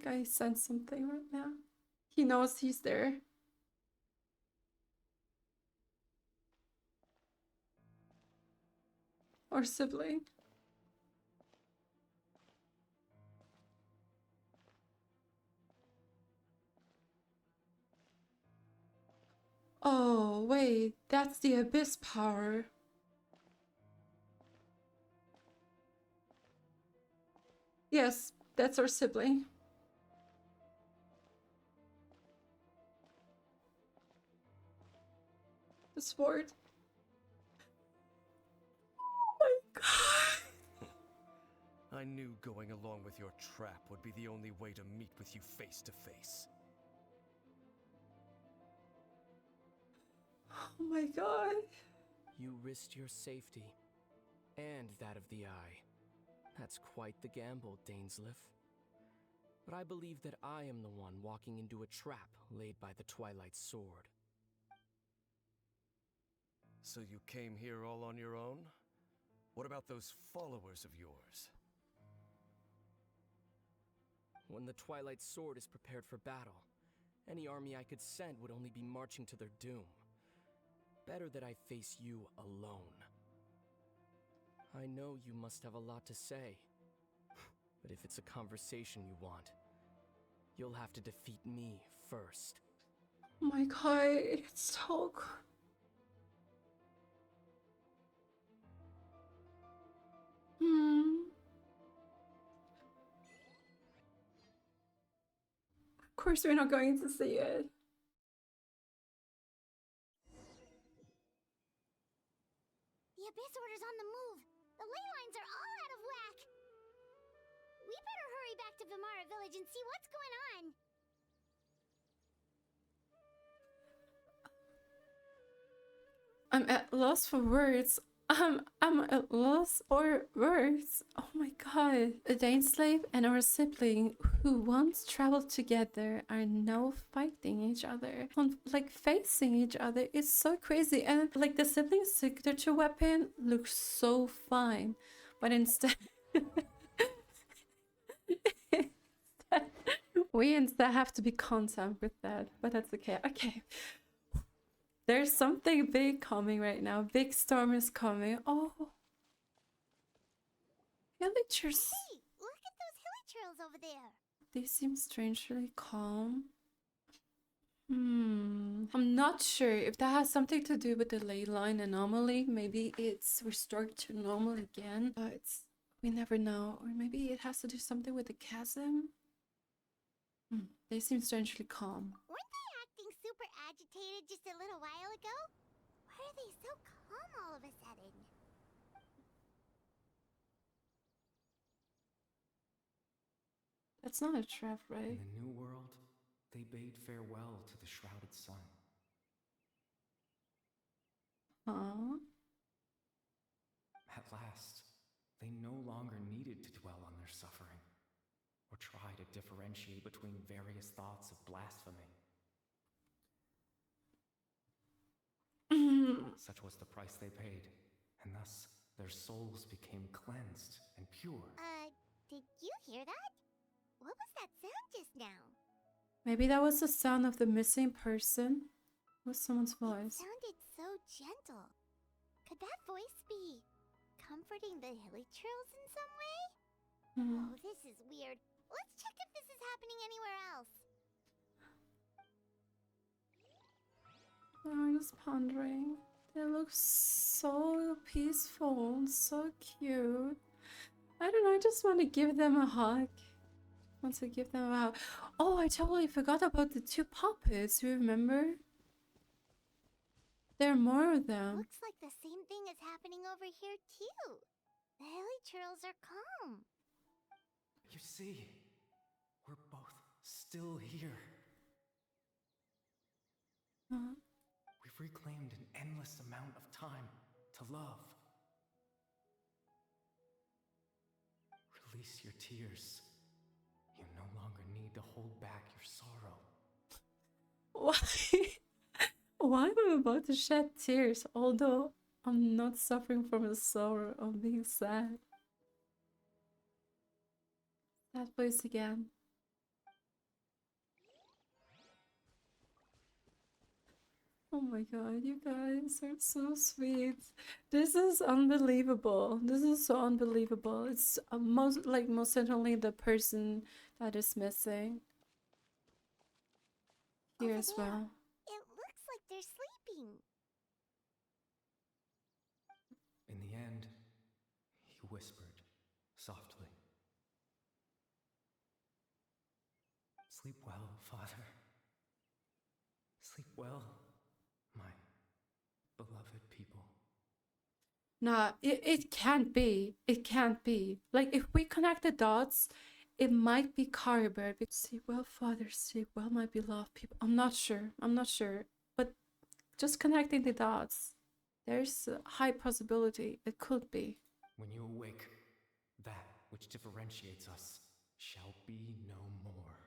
think I sense something right now. He knows he's there. Or Sibling. Oh, wait, that's the Abyss power. Yes, that's our Sibling. The sword. Oh my god. I knew going along with your trap would be the only way to meet with you face to face. Oh my god. You risked your safety, and that of the Eye. That's quite the gamble, Dainsleif. But I believe that I am the one walking into a trap laid by the Twilight Sword. So you came here all on your own? What about those followers of yours? When the Twilight Sword is prepared for battle, any army I could send would only be marching to their doom. Better that I face you alone. I know you must have a lot to say, but if it's a conversation you want, you'll have to defeat me first. Oh my god, it's so good. Of course we're not going to see it. The Abyss Order's on the move. The ley lines are all out of whack. We better hurry back to Vimara Village and see what's going on. I'm at loss for words. I'm at loss for words. Oh my god. A Dainsleif and our sibling who once traveled together are now fighting each other. Like facing each other. It's so crazy. And like the sibling's signature weapon looks so fine. But instead we instead have to be content with that. But that's okay. Okay. There's something big coming right now. Big storm is coming. Oh. Hilichurls. Hey, look at those Hilichurls over there. They seem strangely calm. I'm not sure if that has something to do with the ley line anomaly. Maybe it's restored to normal again, but we never know. Or maybe it has to do something with the chasm. They seem strangely calm. Weren't they acting super agitated just a little while ago? Why are they so calm all of a sudden? That's not a trap, right? In the New World, they bade farewell to the shrouded sun. Huh? At last, they no longer needed to dwell on their suffering, or try to differentiate between various thoughts of blasphemy. Such was the price they paid, and thus their souls became cleansed and pure. Did you hear that? What was that sound just now? Maybe that was the sound of the missing person. It was someone's voice. It sounded so gentle. Could that voice be comforting the Hilichurls in some way? Oh, this is weird. Let's check if this is happening anywhere else. I'm just pondering. They look so peaceful, so cute. I don't know, I just want to give them a hug. Want to give them a hug. Oh, I totally forgot about the two puppets, you remember? There are more of them. Looks like the same thing is happening over here too. The Hilichurls are calm. You see, we're both still here. Huh? We've reclaimed an endless amount of time to love. Release your tears. You no longer need to hold back your sorrow. Why? Why am I about to shed tears, although I'm not suffering from the sorrow of being sad? That voice again. Oh my god, you guys are so sweet. This is unbelievable. This is so unbelievable. It's most certainly the person that is missing here Over as there. well. It looks like they're sleeping. In the end, he whispered softly. Sleep well, Father. Sleep well, my beloved people. Nah, it can't be. It can't be. Like, if we connect the dots, it might be Caribert. Sleep well, Father. Sleep well, my beloved people. I'm not sure. I'm not sure. But just connecting the dots, there's a high possibility it could be. When you awake, that which differentiates us shall be no more.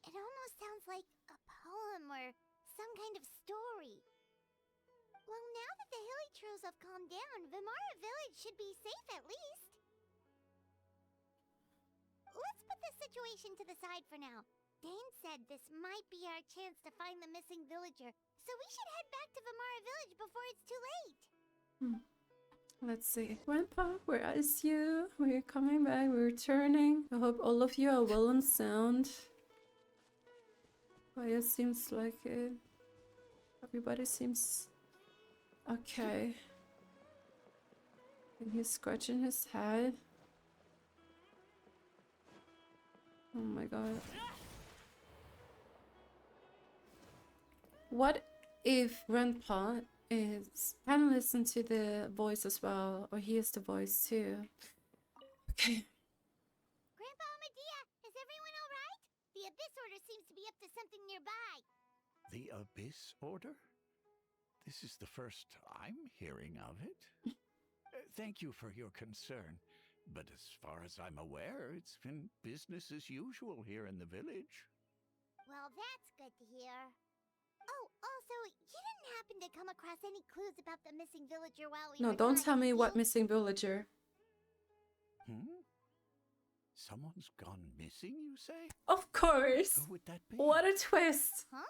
It almost sounds like a poem or some kind of story. Well, now that the Hilichurls have calmed down, Vimara Village should be safe at least. Let's put this situation to the side for now. Dane said this might be our chance to find the missing villager, so we should head back to Vimara Village before it's too late. Let's see. Grandpa, where is you? We're coming back. We're returning. I hope all of you are well and sound. But it seems like it. Everybody seems okay. And he's scratching his head. Oh my god. What if Grandpa can listen to the voice as well, or hears the voice too? Okay. Grandpa Amadhiah, is everyone alright? The Abyss Order seems to be up to something nearby. The Abyss Order? This is the first I'm hearing of it. Thank you for your concern, but as far as I'm aware, it's been business as usual here in the village. Well, that's good to hear. Oh, also, you didn't happen to come across any clues about the missing villager while we No, were don't gone, tell me did what you? missing villager. Someone's gone missing, you say? Of course. Who would that be? What a twist. Huh?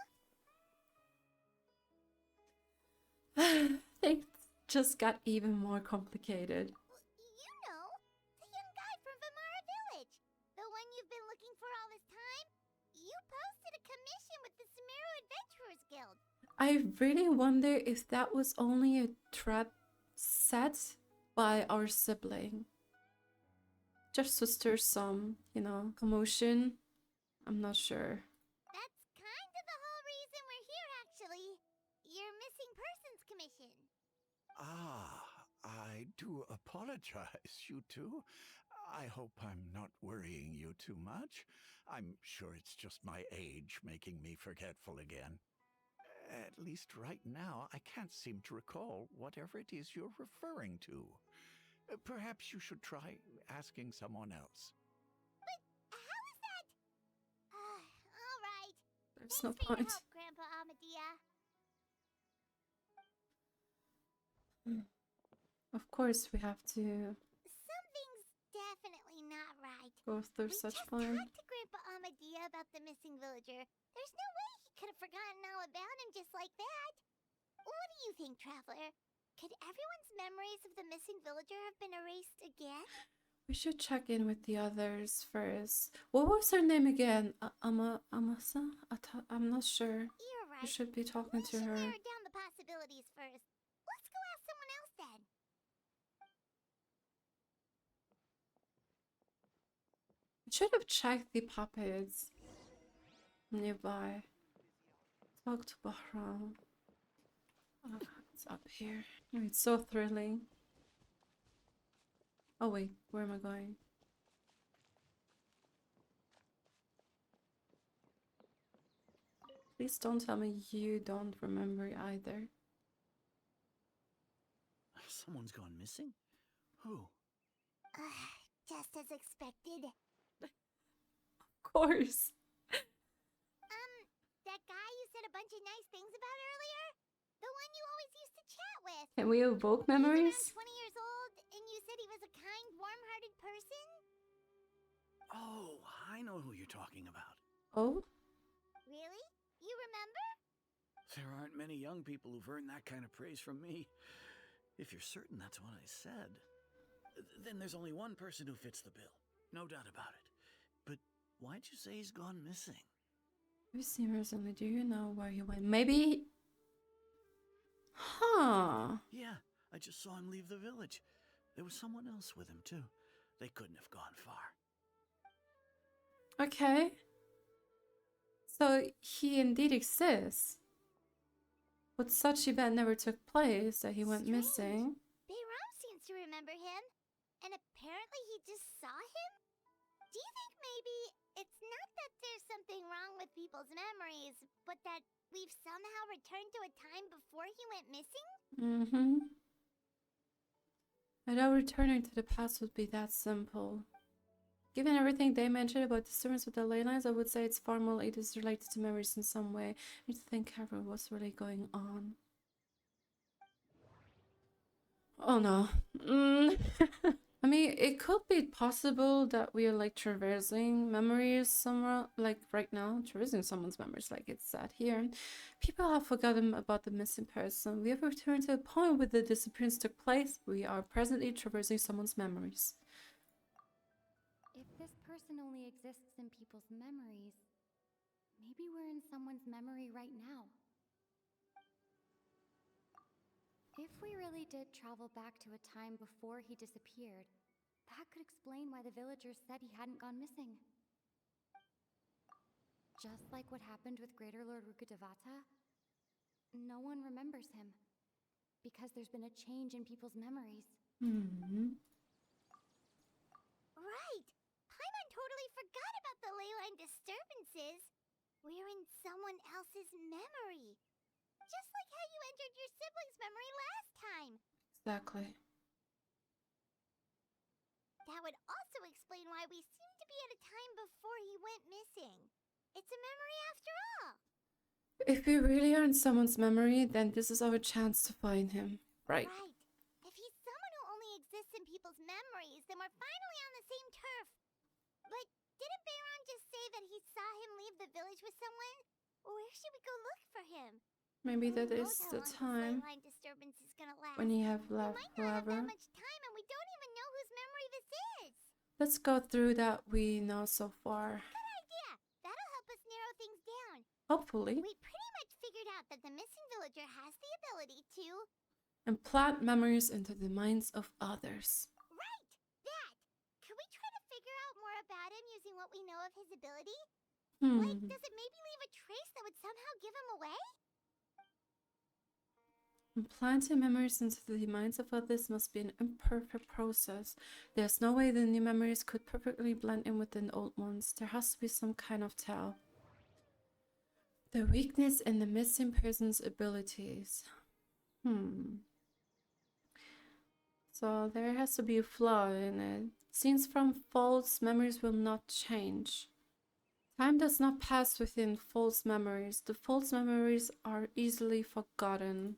Things just got even more complicated. You know, the young guy from Vimara Village. The one you've been looking for all this time. You posted a commission with the Sumeru Adventurers Guild. I really wonder if that was only a trap set by our sibling. Just to stir some, commotion. I'm not sure. That's kind of the whole reason we're here, actually. Your missing persons commission. I do apologize, you two. I hope I'm not worrying you too much. I'm sure it's just my age making me forgetful again. At least right now, I can't seem to recall whatever it is you're referring to. Perhaps you should try asking someone else. But how is that? All right. There's Thanks no for your point. help, Grandpa Amadhiah. Of course, we have to Something's definitely not right. go through We such just fun. talked to Grandpa Amadhiah about the missing villager. There's no way he could have forgotten all about him just like that. What do you think, Traveler? Could everyone's memories of the missing villager have been erased again? We should check in with the others first. What was her name again? Amasa? I'm not sure. You're right. We should be talking We to should her. narrow down the possibilities first. Let's go ask someone else then. We should have checked the puppets nearby. Talk to Bahram. Oh, it's up here. Oh, it's so thrilling. Oh wait, where am I going? Please don't tell me you don't remember either. Someone's gone missing? Who? Just as expected. Of course. That guy you said a bunch of nice things about earlier? The one you always used to chat with. Can we evoke He was memories? around 20 years old, and you said he was a kind, warm-hearted person? Oh, I know who you're talking about. Oh? Really? You remember? There aren't many young people who've earned that kind of praise from me. If you're certain that's what I said, then there's only one person who fits the bill. No doubt about it. But why'd you say he's gone missing? We've seen recently. Do you know where he went? Maybe. Huh. Yeah, I just saw him leave the village. There was someone else with him, too. They couldn't have gone far. Okay. So he indeed exists. But such event never took place that he went Strange. missing. Bahram seems to remember him, and apparently he just saw him? Do you think maybe it's not that there's something wrong with people's memories, but that we've somehow returned to a time before he went missing? Mm-hmm. I doubt returning to the past would be that simple. Given everything they mentioned about disturbance with the ley lines, I would say it's far more likely it's related to memories in some way. I need to think carefully what's really going on. Oh no. I mean, it could be possible that we are like traversing memories somewhere, like right now, traversing someone's memories, like it's said here. People have forgotten about the missing person. We have returned to the point where the disappearance took place. We are presently traversing someone's memories. If this person only exists in people's memories, maybe we're in someone's memory right now. If we really did travel back to a time before he disappeared, that could explain why the villagers said he hadn't gone missing. Just like what happened with Greater Lord Rukkhadevata, no one remembers him, because there's been a change in people's memories. Right! Paimon totally forgot about the ley line disturbances. We're in someone else's memory. Just like how you entered your sibling's memory last time. Exactly. That would also explain why we seem to be at a time before he went missing. It's a memory after all. If we really are in someone's memory, then this is our chance to find him. Right. Right. If he's someone who only exists in people's memories, then we're finally on the same turf. But didn't Bahram just say that he saw him leave the village with someone? Where should we go look for him? Maybe Who that knows is how the long this time ley line disturbance is gonna last? when you have We left might not have whoever. that much time, and we don't even know whose memory this is. Let's go through that we know so far. Good idea. That'll help us narrow things down. Hopefully. We pretty much figured out that the missing villager has the ability to... Implant memories into the minds of others. Right! That! Could we try to figure out more about him using what we know of his ability? Like, does it maybe leave a trace that would somehow give him away? Implanting memories into the minds of others must be an imperfect process. There's no way the new memories could perfectly blend in with the old ones. There has to be some kind of tell. The weakness in the missing person's abilities. So there has to be a flaw in it. Scenes from false memories will not change. Time does not pass within false memories. The false memories are easily forgotten.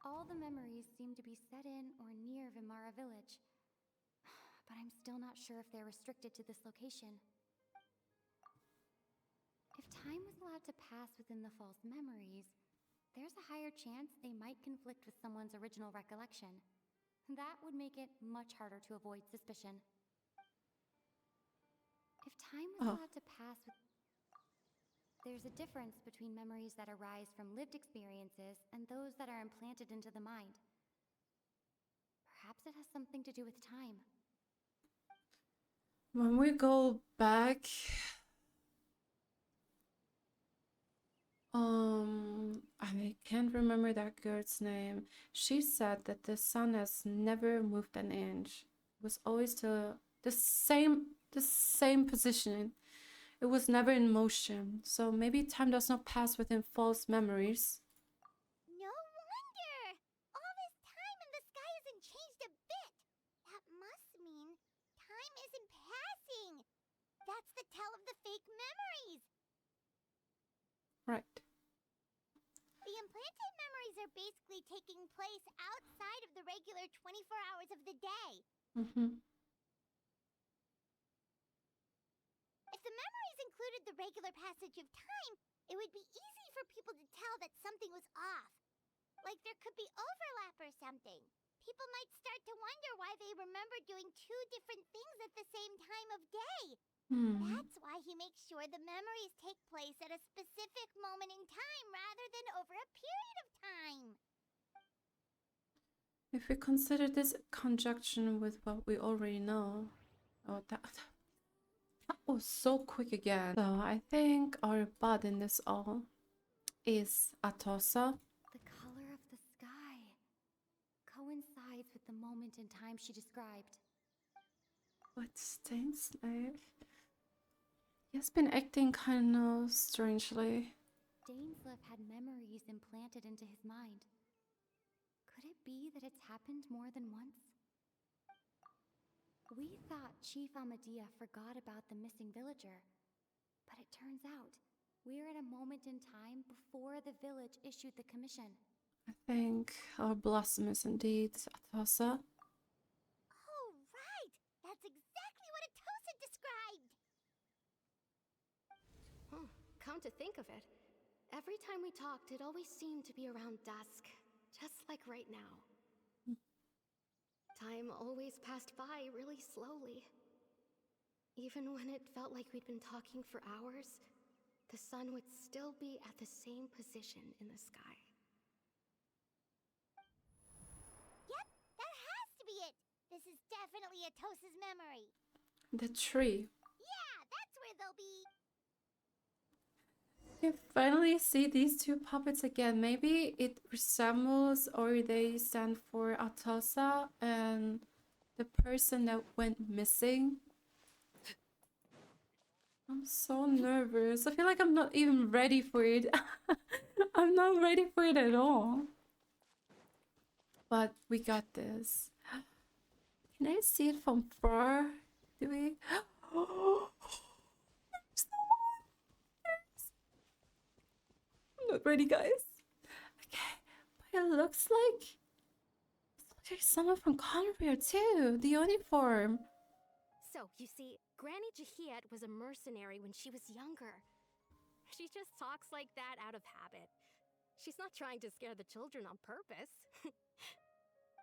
All the memories seem to be set in or near Vimara Village, but I'm still not sure if they're restricted to this location. If time was allowed to pass within the false memories, there's a higher chance they might conflict with someone's original recollection. That would make it much harder to avoid suspicion. If time was allowed to pass with... There's a difference between memories that arise from lived experiences and those that are implanted into the mind. Perhaps it has something to do with time. When we go back... I can't remember that girl's name. She said that the sun has never moved an inch. It was always the same positioning. It was never in motion. So maybe time does not pass within false memories. No wonder! All this time and the sky hasn't changed a bit. That must mean time isn't passing. That's the tell of the fake memories. Right. The implanted memories are basically taking place outside of the regular 24 hours of the day. If the memories include included the regular passage of time, it would be easy for people to tell that something was off. Like there could be overlap or something. People might start to wonder why they remember doing two different things at the same time of day. That's why he makes sure the memories take place at a specific moment in time rather than over a period of time. If we consider this conjunction with what we already know. Oh, that was so quick again. So I think our bud in this all is Atossa. The color of the sky coincides with the moment in time she described. But Dainsleif, he has been acting kind of strangely. Dainsleif had memories implanted into his mind. Could it be that it's happened more than once? We thought Chief Amadhiah forgot about the missing villager, but it turns out we're at a moment in time before the village issued the commission. I think our blossom is indeed Atossa. Oh, right! That's exactly what Atossa described! Come to think of it, every time we talked, it always seemed to be around dusk, just like right now. Time always passed by really slowly. Even when it felt like we'd been talking for hours, the sun would still be at the same position in the sky. Yep, that has to be it! This is definitely Atossa's memory. The tree. Yeah, that's where they'll be. You finally see these two puppets again. Maybe it resembles or they stand for Atossa and the person that went missing. I'm so nervous. I feel like I'm not even ready for it. I'm not ready for it at all. But we got this. Can I see it from far? Do we? Oh, there's no one. I'm not ready, guys. Okay, but it looks like there's someone from Conria too. The uniform. So, you see, Granny Jahiet was a mercenary when she was younger. She just talks like that out of habit. She's not trying to scare the children on purpose.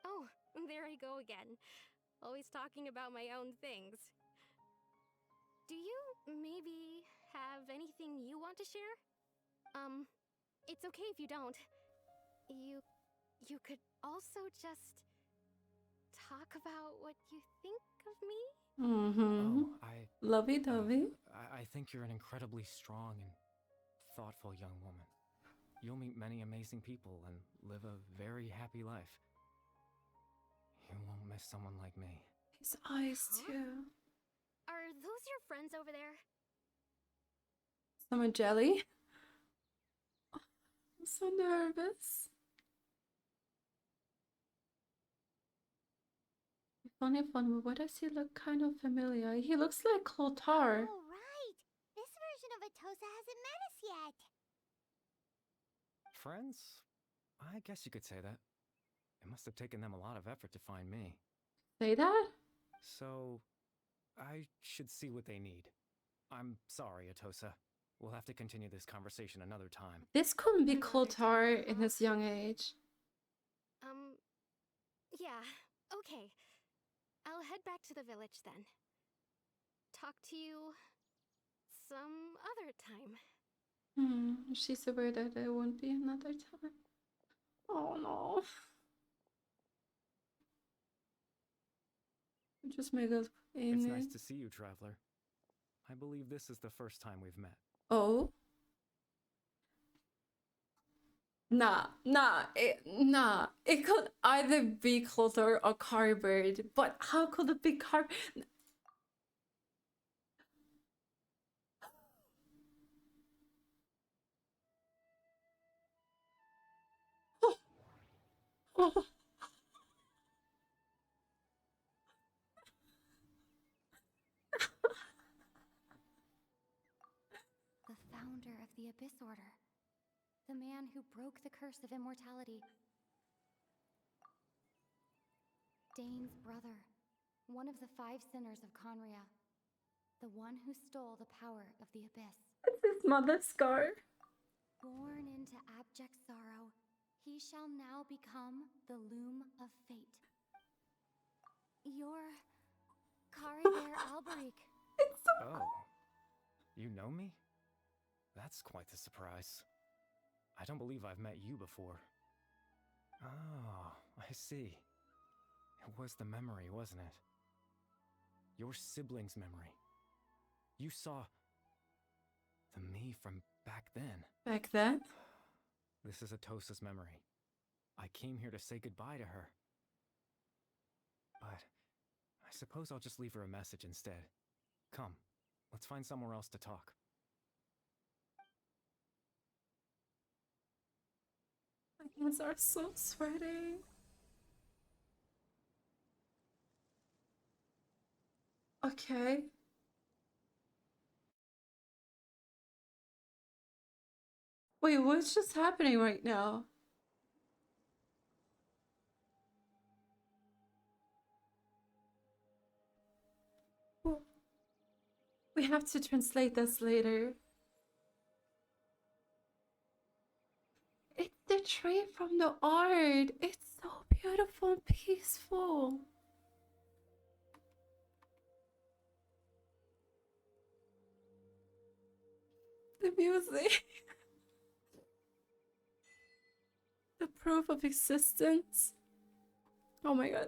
Oh, there I go again. Always talking about my own things. Do you maybe have anything you want to share? It's okay if you don't. You could also just talk about what you think of me? Mm-hmm. Lovey-dovey. I think you're an incredibly strong and thoughtful young woman. You'll meet many amazing people and live a very happy life. You won't miss someone like me. His eyes too. Are those your friends over there? Summer jelly. Oh, I'm so nervous. Funny fun, why does he look kind of familiar? He looks like Clothar. Oh, right! This version of Atossa hasn't met us yet. Friends? I guess you could say that. It must have taken them a lot of effort to find me. Say that? So, I should see what they need. I'm sorry, Atossa. We'll have to continue this conversation another time. This couldn't be Clothar in his young age. Yeah, okay. I'll head back to the village then. Talk to you some other time. She's aware that there won't be another time. Oh no. Just make it It's nice to see you, Traveler. I believe this is the first time we've met. Oh? Nah. It could either be Clothar or Carbird, but how could it be Carbird? Oh. The founder of the Abyss Order. The man who broke the curse of immortality. Dane's brother. One of the 5 sinners of Conria. the one who stole the power of the abyss. It's his mother's scar. Born into abject sorrow, he shall now become the Loom of Fate. You're Kari Alberik. It's so Oh, you know me? That's quite the surprise. I don't believe I've met you before. Oh, I see. It was the memory, wasn't it? Your sibling's memory. You saw the me from back then. Back then? This is Atossa's memory. I came here to say goodbye to her. But I suppose I'll just leave her a message instead. Come, let's find somewhere else to talk. My hands are so sweaty. Okay. Wait, what's just happening right now? Well, we have to translate this later. It's the tree from the art. It's so beautiful and peaceful. The music. The proof of existence. Oh my god.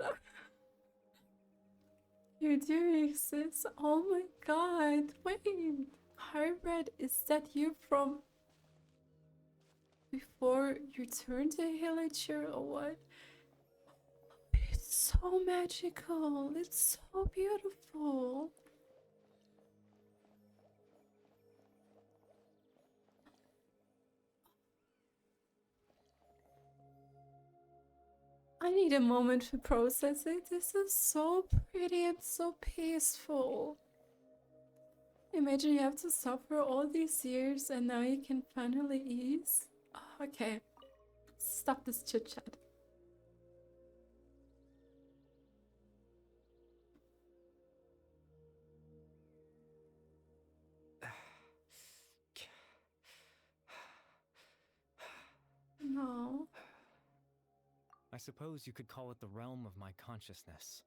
You do exist. Oh my god. Wait. Hybrid, is that you from before you turned to Hilichurls or what? It's so magical. It's so beautiful. I need a moment to process it. This is so pretty and so peaceful. Imagine you have to suffer all these years and now you can finally ease. Oh, okay, stop this chit chat. No. I suppose you could call it the realm of my consciousness.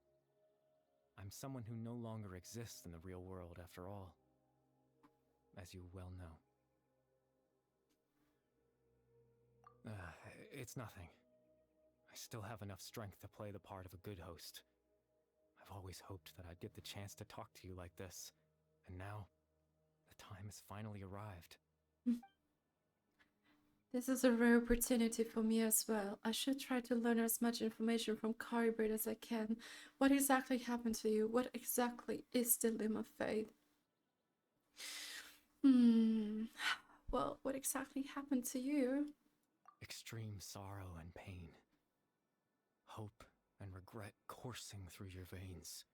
I'm someone who no longer exists in the real world after all, as you well know. It's nothing. I still have enough strength to play the part of a good host. I've always hoped that I'd get the chance to talk to you like this, and now the time has finally arrived. This is a rare opportunity for me as well. I should try to learn as much information from Katheryne as I can. What exactly happened to you? What exactly is the Loom of Fate? Well, what exactly happened to you? Extreme sorrow and pain. Hope and regret coursing through your veins.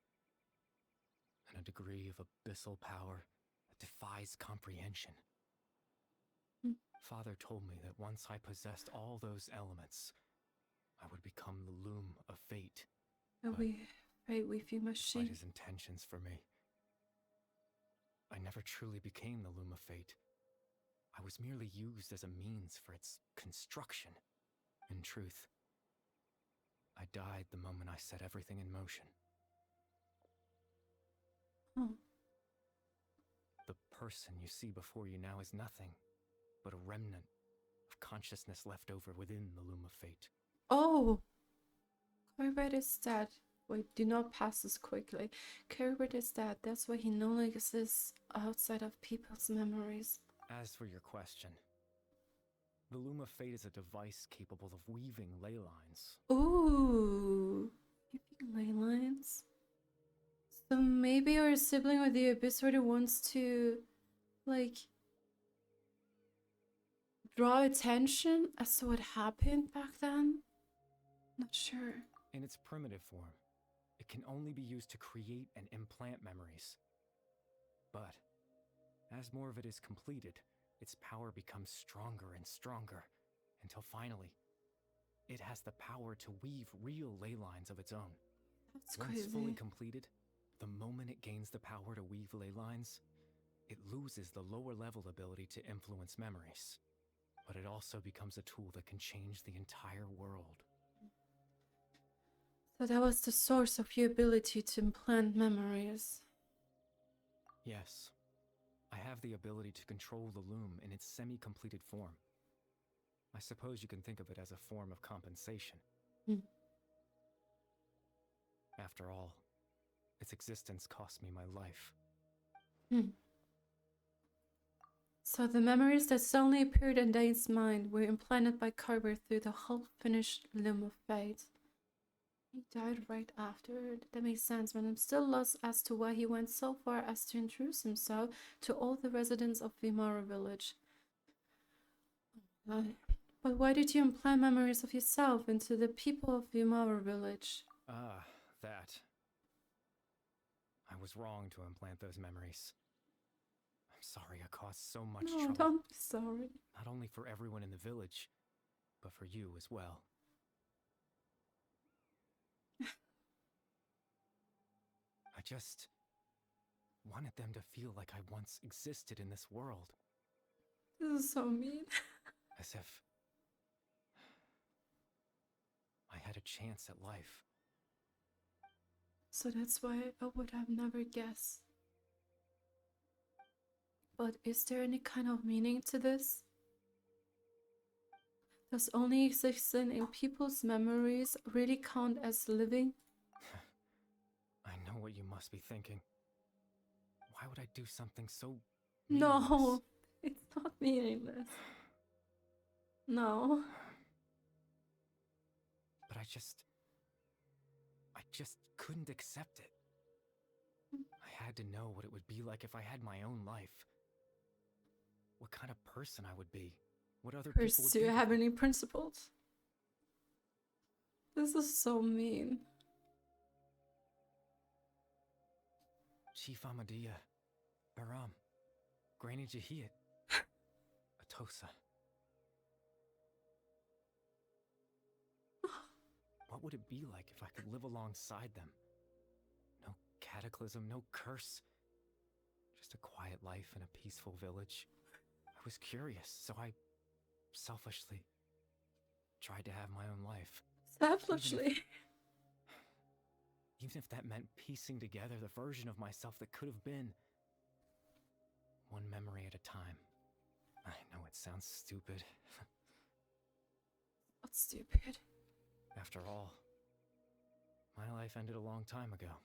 And a degree of abyssal power that defies comprehension. Father told me that once I possessed all those elements, I would become the Loom of Fate. We fight with you, machine. Despite his intentions for me, I never truly became the Loom of Fate. I was merely used as a means for its construction. In truth, I died the moment I set everything in motion. Oh. The person you see before you now is nothing but a remnant of consciousness left over within the Loom of Fate. Oh! Katheryne is dead. Wait, do not pass this quickly. Katheryne is dead. That's why he no longer exists outside of people's memories. As for your question, the Loom of Fate is a device capable of weaving ley lines. Ooh! Weaving ley lines? So maybe our sibling or the Abyss already wants to, like, draw attention as to what happened back then? Not sure. In its primitive form, it can only be used to create and implant memories. But as more of it is completed, its power becomes stronger and stronger, until finally, it has the power to weave real ley lines of its own. That's Once crazy. fully completed, The moment it gains the power to weave ley lines, it loses the lower level ability to influence memories. But it also becomes a tool that can change the entire world. So that was the source of your ability to implant memories. Yes. I have the ability to control the loom in its semi-completed form. I suppose you can think of it as a form of compensation. After all, its existence cost me my life. So the memories that suddenly appeared in Dane's mind were implanted by Kyber through the half-finished Loom of Fate. He died right after. That makes sense, but I'm still lost as to why he went so far as to introduce himself to all the residents of Vimara Village. But why did you implant memories of yourself into the people of Vimara Village? Ah, that. I was wrong to implant those memories. I'm sorry I caused so much trouble. No, don't be sorry. Not only for everyone in the village, but for you as well. I just wanted them to feel like I once existed in this world. This is so mean. As if I had a chance at life. So that's why I would have never guessed. But is there any kind of meaning to this? Does only existing in people's memories really count as living? I know what you must be thinking. Why would I do something so No, meaningless? it's not meaningless. No. But I just couldn't accept it. I had to know what it would be like if I had my own life. What kind of person I would be. What other people would Do you think have of me. any principles? This is so mean. Chief Amadhiah, Bahram, Granny Jahiyat, Atossa. What would it be like if I could live alongside them? No cataclysm, no curse. Just a quiet life in a peaceful village. I was curious, so I selfishly tried to have my own life. Selfishly. Even if that meant piecing together the version of myself that could have been. One memory at a time. I know it sounds stupid. What's stupid? After all, my life ended a long time ago.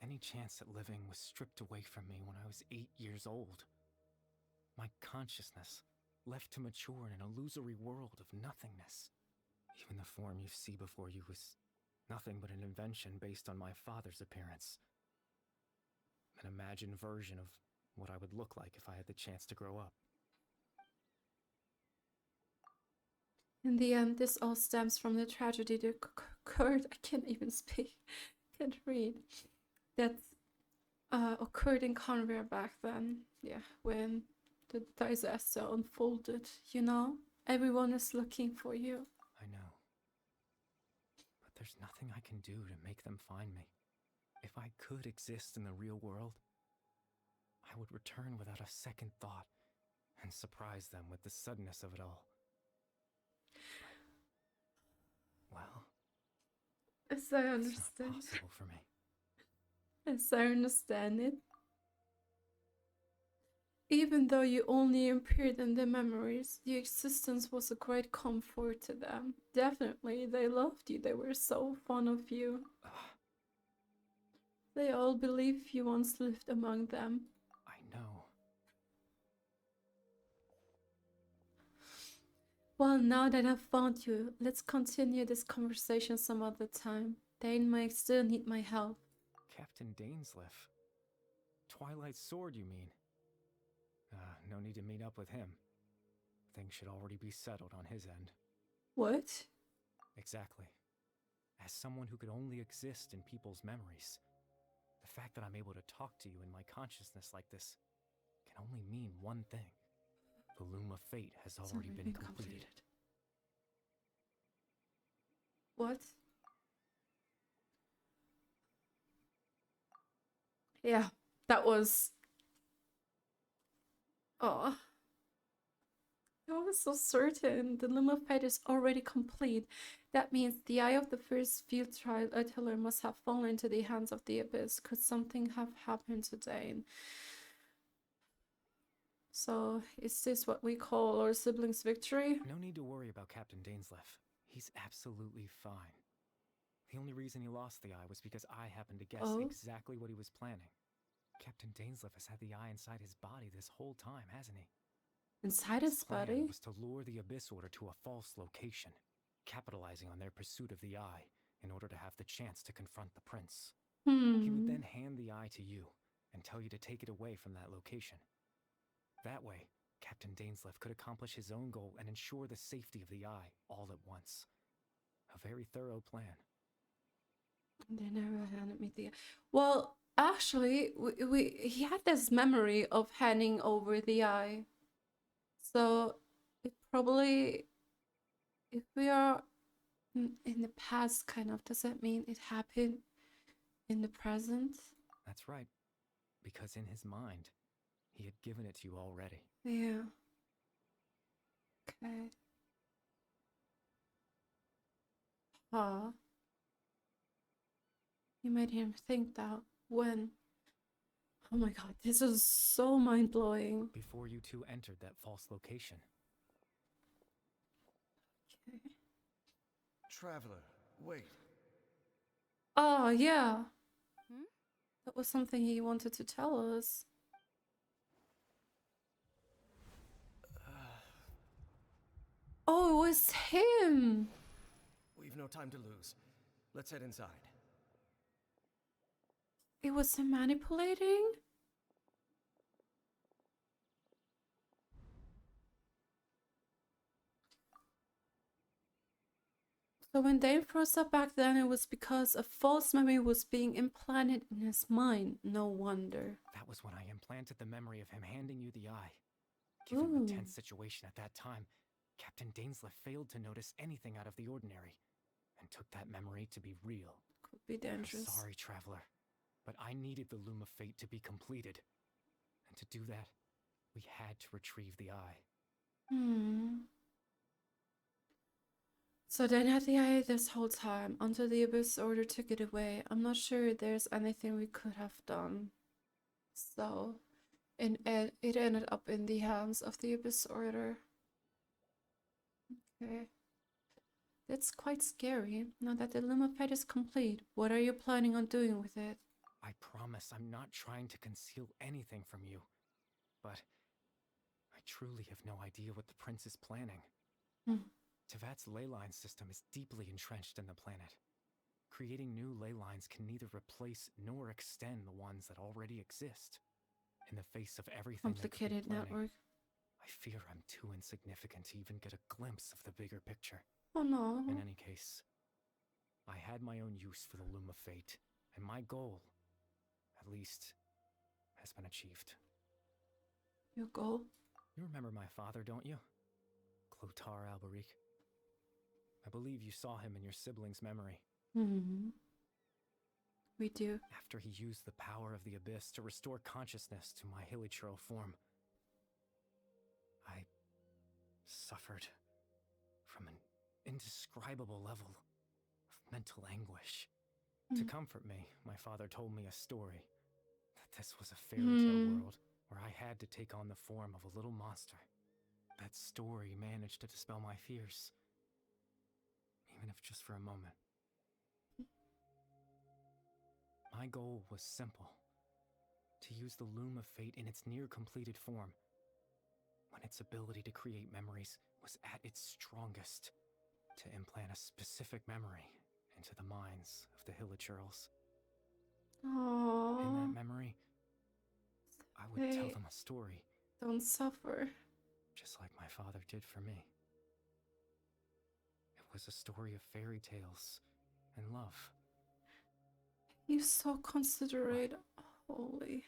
Any chance at living was stripped away from me when I was 8 years old. My consciousness left to mature in an illusory world of nothingness. Even the form you see before you was nothing but an invention based on my father's appearance. An imagined version of what I would look like if I had the chance to grow up. In the end, this all stems from the tragedy that occurred. I can't even speak. Can't read. That occurred in Conver back then. Yeah, when the disaster unfolded. You know, everyone is looking for you. I know. But there's nothing I can do to make them find me. If I could exist in the real world, I would return without a second thought and surprise them with the suddenness of it all. Well, As I it's not understand. possible for me. As I understand it. Even though you only appeared in their memories, your existence was a great comfort to them. Definitely, they loved you. They were so fond of you. They all believed you once lived among them. I know. Well, now that I've found you, let's continue this conversation some other time. Dane might still need my help. Captain Dainsleif. Twilight Sword, you mean? No need to meet up with him. Things should already be settled on his end. What? Exactly. As someone who could only exist in people's memories, the fact that I'm able to talk to you in my consciousness like this can only mean one thing. The Loom of Fate has already been completed. What? Yeah, that was... Oh, I was so certain. The Loom of Fate is already complete. That means the eye of the first field trial Attila must have fallen into the hands of the Abyss. Could something have happened to Dane? So, is this what we call our siblings' victory? No need to worry about Captain Dainsleif. He's absolutely fine. The only reason he lost the eye was because I happened to guess exactly what he was planning. Captain Dainsleif has had the eye inside his body this whole time, hasn't he? Inside his plan body? was to lure the Abyss Order to a false location, capitalizing on their pursuit of the eye in order to have the chance to confront the prince. He would then hand the eye to you and tell you to take it away from that location. That way, Captain Dainsleif could accomplish his own goal and ensure the safety of the eye all at once. A very thorough plan. They never handed me the... Well, actually, he had this memory of handing over the eye. So, it probably... If we are in the past, kind of, does that mean it happened in the present? That's right. Because in his mind, he had given it to you already. Yeah. Okay. Huh. You made him think that when... Oh my god, this is so mind-blowing. Before you two entered that false location. Okay. Traveler, wait. Oh, yeah. Hmm? That was something he wanted to tell us. Oh, it was him! We've no time to lose. Let's head inside. It was him manipulating? So when Dane froze up back then, it was because a false memory was being implanted in his mind. No wonder. That was when I implanted the memory of him handing you the eye. Given the tense situation at that time, Captain Dainsleif failed to notice anything out of the ordinary, and took that memory to be real. Could be dangerous. I'm sorry, Traveler, but I needed the Loom of Fate to be completed. And to do that, we had to retrieve the eye. So Dane had the eye this whole time, until the Abyss Order took it away. I'm not sure there's anything we could have done. So, it ended up in the hands of the Abyss Order. Okay. That's quite scary. Now that the Loom of Fate is complete, what are you planning on doing with it? I promise I'm not trying to conceal anything from you, but I truly have no idea what the prince is planning. Tevat's ley line system is deeply entrenched in the planet. Creating new ley lines can neither replace nor extend the ones that already exist. In the face of everything Complicated network. I fear I'm too insignificant to even get a glimpse of the bigger picture. Oh no. In any case, I had my own use for the Loom of Fate, and my goal, at least, has been achieved. Your goal? You remember my father, don't you? Clotar Alberic. I believe you saw him in your sibling's memory. We do. After he used the power of the Abyss to restore consciousness to my Hilichurl form, I suffered from an indescribable level of mental anguish. To comfort me, my father told me a story, that this was a fairy tale world where I had to take on the form of a little monster. That story managed to dispel my fears, even if just for a moment. My goal was simple: to use the Loom of Fate in its near-completed form, when its ability to create memories was at its strongest, to implant a specific memory into the minds of the Hilichurls. In that memory, I would tell them a story. Don't suffer. Just like my father did for me. It was a story of fairy tales and love. You're so considerate. Holy.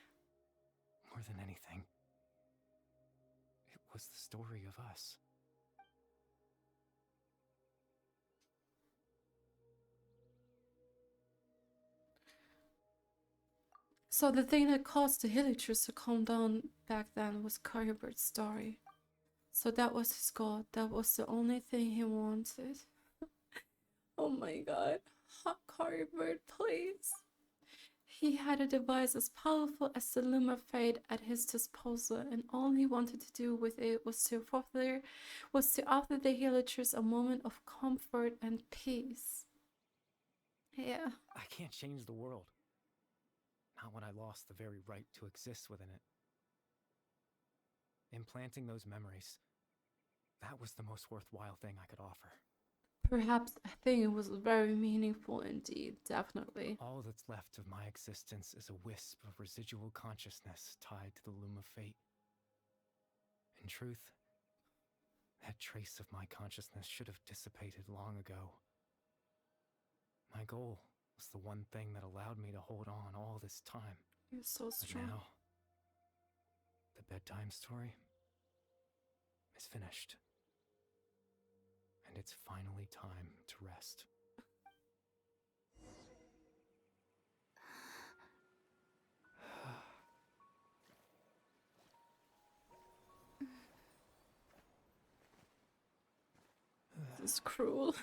More than anything, it was the story of us. So the thing that caused the Hilichurls to calm down back then was Carbert's story. So that was his god. That was the only thing he wanted. Oh my god. Carbert, please. He had a device as powerful as the Loom of Fate at his disposal, and all he wanted to do with it was to offer the Hilichurls a moment of comfort and peace. Yeah. I can't change the world. Not when I lost the very right to exist within it. Implanting those memories, that was the most worthwhile thing I could offer. Perhaps I think it was very meaningful indeed, definitely. All that's left of my existence is a wisp of residual consciousness tied to the Loom of Fate. In truth, that trace of my consciousness should have dissipated long ago. My goal was the one thing that allowed me to hold on all this time. You're so strong. But now, the bedtime story is finished. And it's finally time to rest. This is cruel.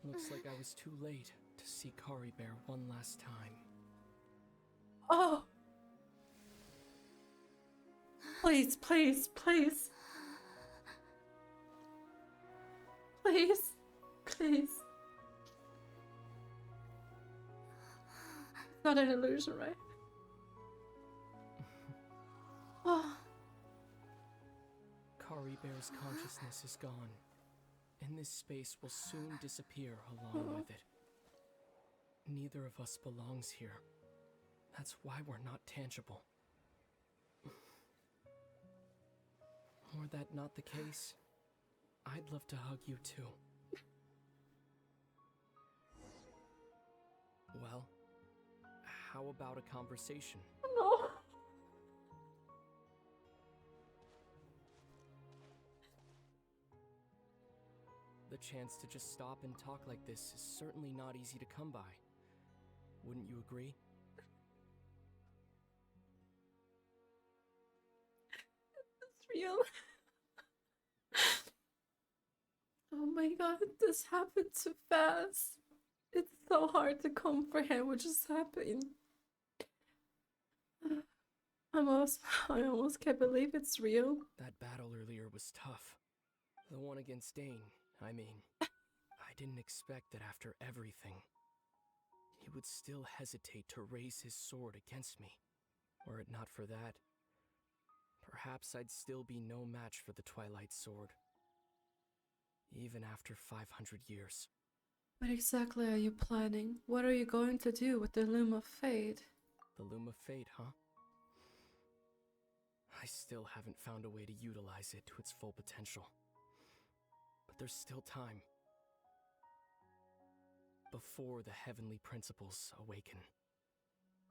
Looks like I was too late to see Kari Bear one last time. Oh! Please, please, please. Please, please. It's not an illusion, right? Oh. Kari Bear's consciousness is gone, and this space will soon disappear along with it. Neither of us belongs here. That's why we're not tangible. Were that not the case, I'd love to hug you too. Well, how about a conversation? No. The chance to just stop and talk like this is certainly not easy to come by. Wouldn't you agree? It's real. Oh my god, this happened too fast. It's so hard to comprehend what just happened. I almost can't believe it's real. That battle earlier was tough. The one against Dane, I mean. I didn't expect that after everything, he would still hesitate to raise his sword against me. Were it not for that, perhaps I'd still be no match for the Twilight Sword. Even after 500 years. What exactly are you planning? What are you going to do with the Loom of Fate? The Loom of Fate, huh? I still haven't found a way to utilize it to its full potential. But there's still time. Before the heavenly principles awaken.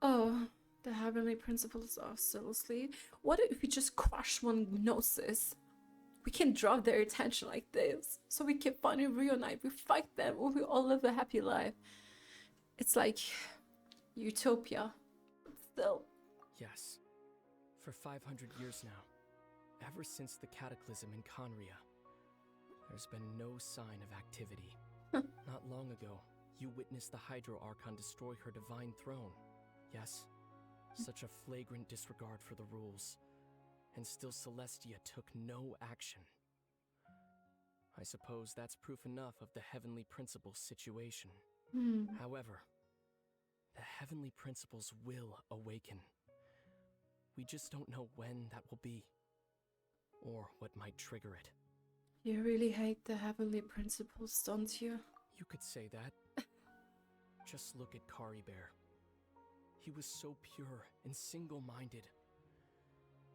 Oh, the heavenly principles are still asleep. What if we just crush one gnosis? We can draw their attention like this, so we can finally reunite. We fight them, or we all live a happy life. It's like utopia, but still. Yes. For 500 years now, ever since the cataclysm in Conria, there's been no sign of activity. Not long ago, you witnessed the Hydro Archon destroy her divine throne. Yes, such a flagrant disregard for the rules. And still Celestia took no action. I suppose that's proof enough of the Heavenly Principles situation. However, the Heavenly Principles will awaken. We just don't know when that will be, or what might trigger it. You really hate the Heavenly Principles, don't you? You could say that. Just look at Kari Bear. He was so pure and single-minded.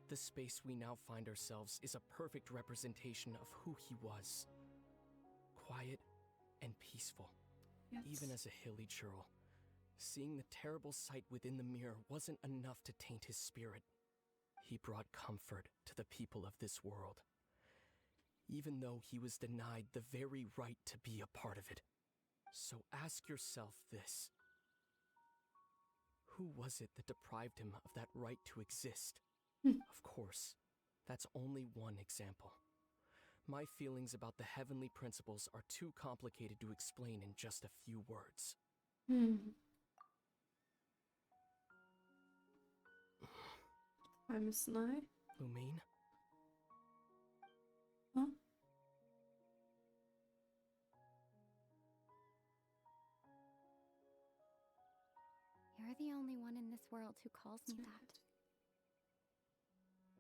The space we now find ourselves is a perfect representation of who he was. Quiet and peaceful, Yes. even as a Hilichurl. Seeing the terrible sight within the mirror wasn't enough to taint his spirit. He brought comfort to the people of this world, even though he was denied the very right to be a part of it. So ask yourself this. Who was it that deprived him of that right to exist? Of course, that's only one example. My feelings about the heavenly principles are too complicated to explain in just a few words. I'm a Sly. Lumine? Huh? You're the only one in this world who calls me that.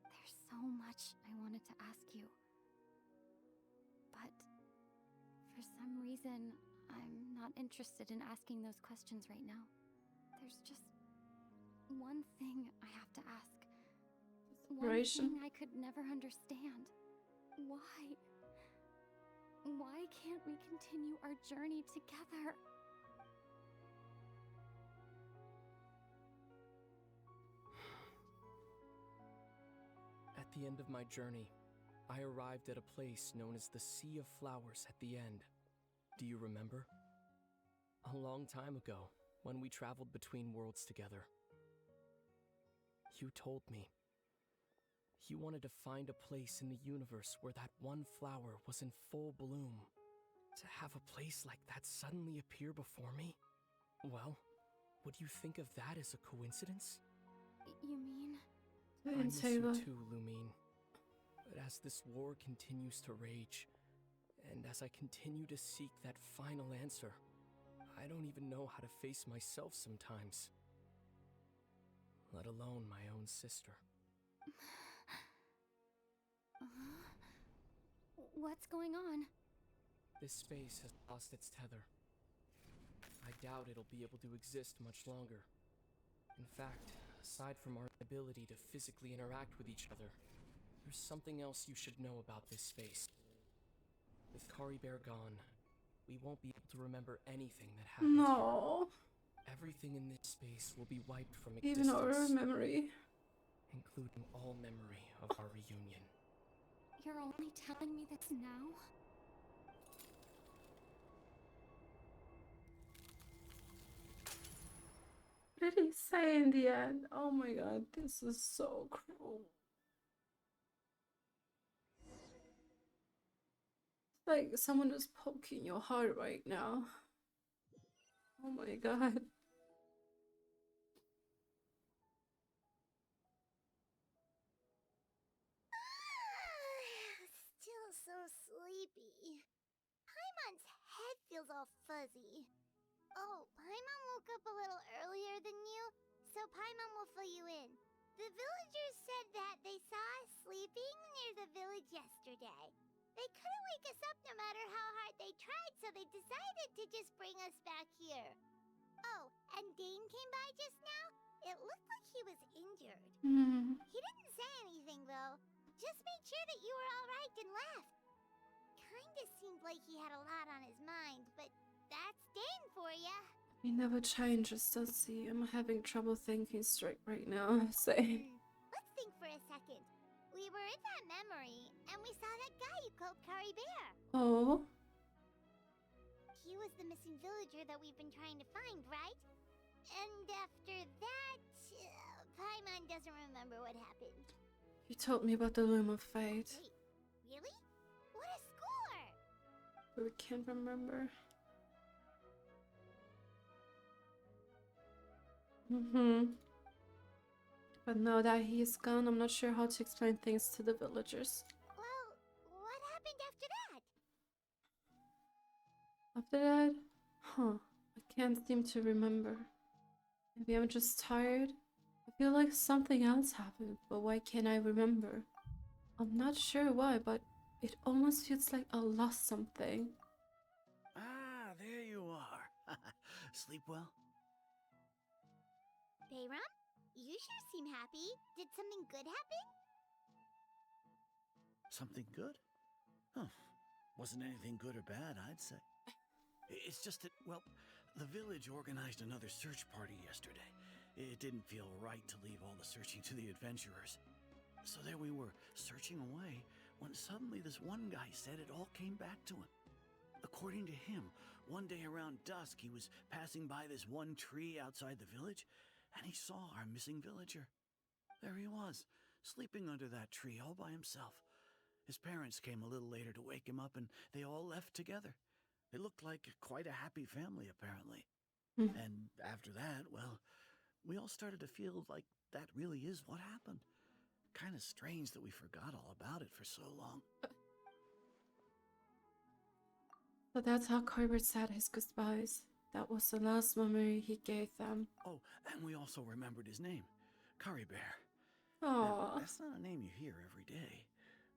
There's so much I wanted to ask you. But for some reason, I'm not interested in asking those questions right now. There's just one thing I have to ask. One Separation. thing I could never understand. Why? Why can't we continue our journey together? At the end of my journey, I arrived at a place known as the Sea of Flowers at the end. Do you remember? A long time ago, when we traveled between worlds together. You told me. You wanted to find a place in the universe where that one flower was in full bloom. To have a place like that suddenly appear before me? Well, would you think of that as a coincidence? You mean? I miss say you that. too, Lumine. But as this war continues to rage, and as I continue to seek that final answer, I don't even know how to face myself sometimes. Let alone my own sister. What's going on? This space has lost its tether. I doubt it'll be able to exist much longer. In fact, aside from our ability to physically interact with each other, there's something else you should know about this space. With Kari Bear gone, we won't be able to remember anything that happened here. No. Everything in this space will be wiped from existence, Even our memory. including all memory of our reunion. You're only telling me this now? What did he say in the end? Oh my god, this is so cruel. It's like someone is poking your heart right now. Oh my god. Still so sleepy. Paimon's head feels all fuzzy. Oh, Paimon woke up a little earlier than you, so Paimon will fill you in. The villagers said that they saw us sleeping near the village yesterday. They couldn't wake us up no matter how hard they tried, so they decided to just bring us back here. Oh, and Dane came by just now. It looked like he was injured. He didn't say anything, though. Just made sure that you were all right and left. Kinda seemed like he had a lot on his mind, but that's Dane for ya. He never changes, does he? I'm having trouble thinking straight right now. Say. Let's think for a second. We were in that memory, and we saw that guy you called Kari Bear. Oh. He was the missing villager that we've been trying to find, right? And after that, Paimon doesn't remember what happened. You told me about the Loom of Fate. Wait, really? What a score! But we can't remember. But now that he's gone, I'm not sure how to explain things to the villagers. Well, what happened after that? After that? Huh. I can't seem to remember. Maybe I'm just tired? I feel like something else happened, but why can't I remember? I'm not sure why, but it almost feels like I lost something. Ah, there you are. Sleep well? Bayram, you sure seem happy. Did something good happen? Something good? Huh. Wasn't anything good or bad, I'd say. It's just that, well, the village organized another search party yesterday. It didn't feel right to leave all the searching to the adventurers. So there we were, searching away, when suddenly this one guy said it all came back to him. According to him, one day around dusk he was passing by this one tree outside the village, and he saw our missing villager. There he was, sleeping under that tree all by himself. His parents came a little later to wake him up, and they all left together. They looked like quite a happy family, apparently. And after that, well, we all started to feel like that really is what happened. Kind of strange that we forgot all about it for so long. So that's how Corbett said his goodbyes. That was the last memory he gave them. Oh, and we also remembered his name, Curry Bear. Oh, That's not a name you hear every day.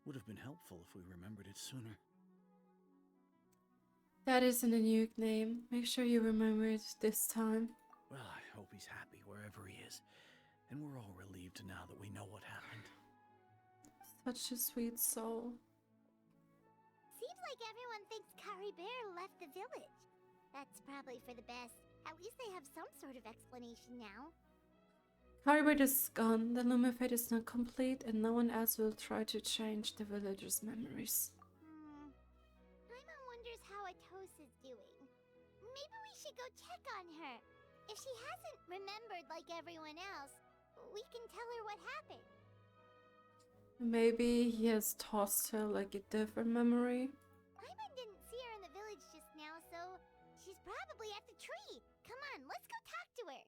Would have been helpful if we remembered it sooner. that isn't a new name. Make sure you remember it this time. Well, I hope he's happy wherever he is. And we're all relieved now that we know what happened. Such a sweet soul. Seems like everyone thinks Curry Bear left the village. That's probably for the best. At least they have some sort of explanation now. Caribert is gone, the Loom of Fate is not complete, and no one else will try to change the villagers' memories. Paimon wonders how Atossa's doing. Maybe we should go check on her. If she hasn't remembered like everyone else, we can tell her what happened. Maybe he has tossed her like a different memory. Paimon didn't see her in the village just now, so she's probably at the tree. Come on, let's go talk to her.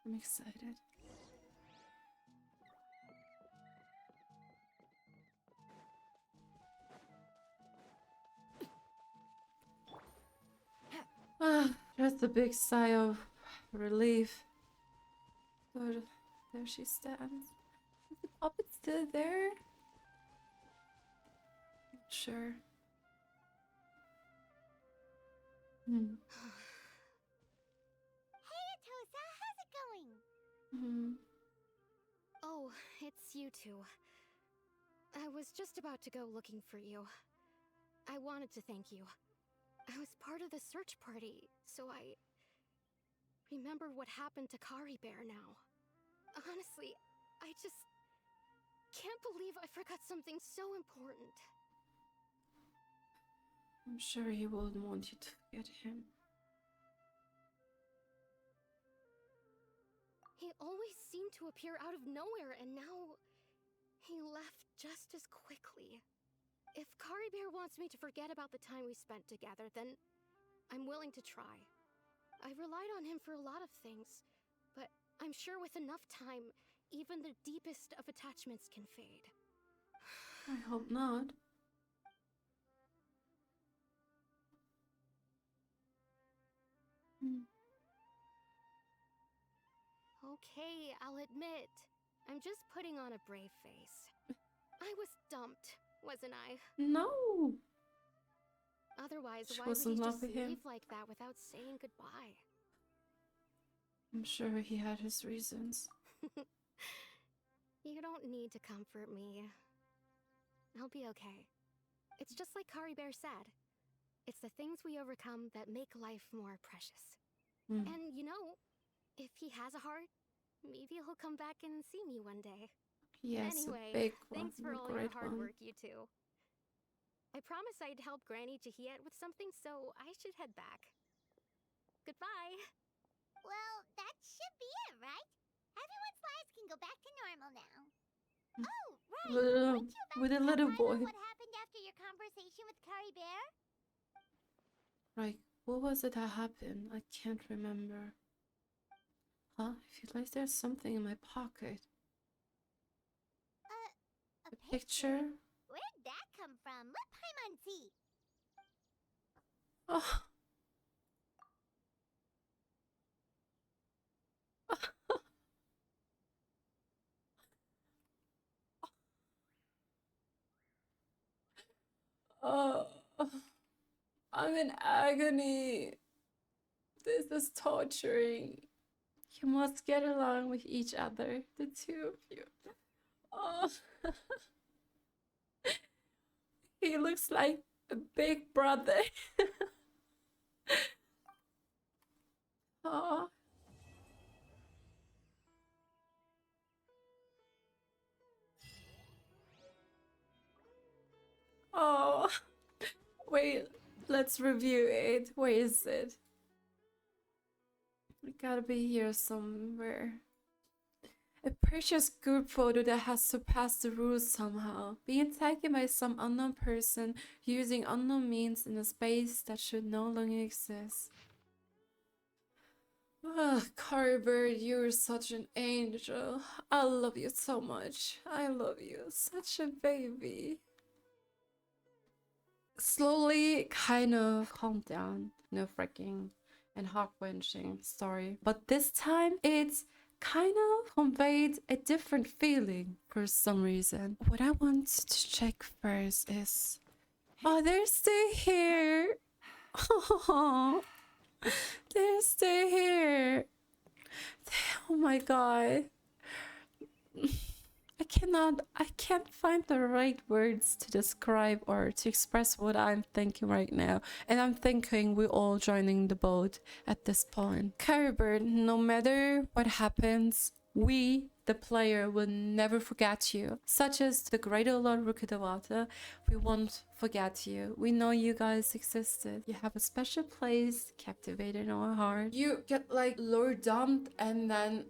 I'm excited. Just a big sigh of relief. But there she stands. Is the puppet still there? Not sure. Hey, Atossa, how's it going? Oh, it's you two. I was just about to go looking for you. I wanted to thank you. I was part of the search party, so I remember what happened to Curry Bear now. Honestly, I just can't believe I forgot something so important. I'm sure he wouldn't want you to forget him. He always seemed to appear out of nowhere, and now he left just as quickly. If Curry Bear wants me to forget about the time we spent together, then I'm willing to try. I relied on him for a lot of things, but I'm sure with enough time, even the deepest of attachments can fade. I hope not. Okay, I'll admit, I'm just putting on a brave face. I was dumped, wasn't I? No! Otherwise, She why would was he in love just with him. leave like that without saying goodbye? I'm sure he had his reasons. You don't need to comfort me. I'll be okay. It's just like Curry Bear said. It's the things we overcome that make life more precious. And you know, if he has a heart, maybe he'll come back and see me one day. Yes, Anyway, a big one, thanks for a all your great hard one. work, you two. I promised I'd help Granny Jahiet with something, so I should head back. Goodbye. Well, that should be it, right? Everyone's lives can go back to normal now. Oh, right. Weren't you about With to a tell little Paimon boy. what happened after your conversation with Curry Bear? Right, what was it that happened? I can't remember. Huh? I feel like there's something in my pocket. A A picture? Where'd that come from? Let Paimon see. Oh. Oh, I'm in agony. This is torturing. You must get along with each other, the two of you. Oh. He looks like a big brother. Oh. Oh. Wait, let's review it. Where is it? It gotta be here somewhere. A precious group photo that has surpassed the rules somehow. Being taken by some unknown person using unknown means in a space that should no longer exist. Ugh, Carver, you're such an angel. I love you so much. I love you. Such a baby. Slowly kind of calm down. No freaking and heart-wrenching story. But this time it's kind of conveyed a different feeling for some reason. What I want to check first is... Oh, they're still here. Oh, they're still here. Oh my god. I can't find the right words to describe or to express what I'm thinking right now. And I'm thinking we're all joining the boat at this point. Caribert, no matter what happens, we, the player, will never forget you. Such as the great Lord Rukadawata, we won't forget you. We know you guys existed. You have a special place captivated in our heart. You get like lore dumped and then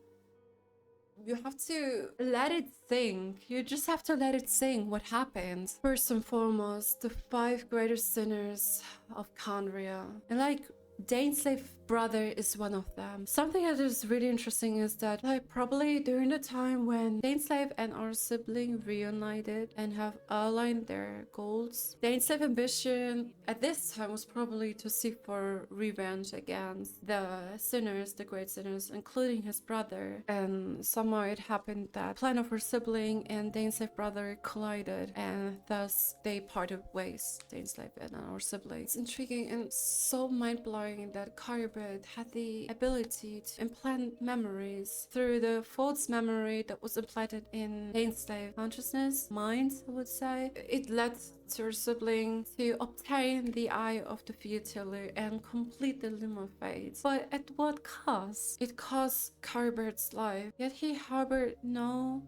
you have to let it sink. You just have to let it sink what happened. First and foremost, the 5 greatest sinners of Kandria. And like, Dainsleif brother is one of them. Something that is really interesting is that like probably during the time when Dainsleif and our sibling reunited and have aligned their goals, Dainsleif's ambition at this time was probably to seek for revenge against the sinners, the great sinners, including his brother. And somehow it happened that plan of her sibling and Dainsleif brother collided, and thus they parted ways, Dainsleif and our sibling. It's intriguing and so mind-blowing that Caribert had the ability to implant memories through the false memory that was implanted in Dainsleif consciousness, mind, I would say. It led to her sibling to obtain the Eye of the Futility and complete the Loom of Fate. But at what cost? It cost Caribert's life, yet he harbored no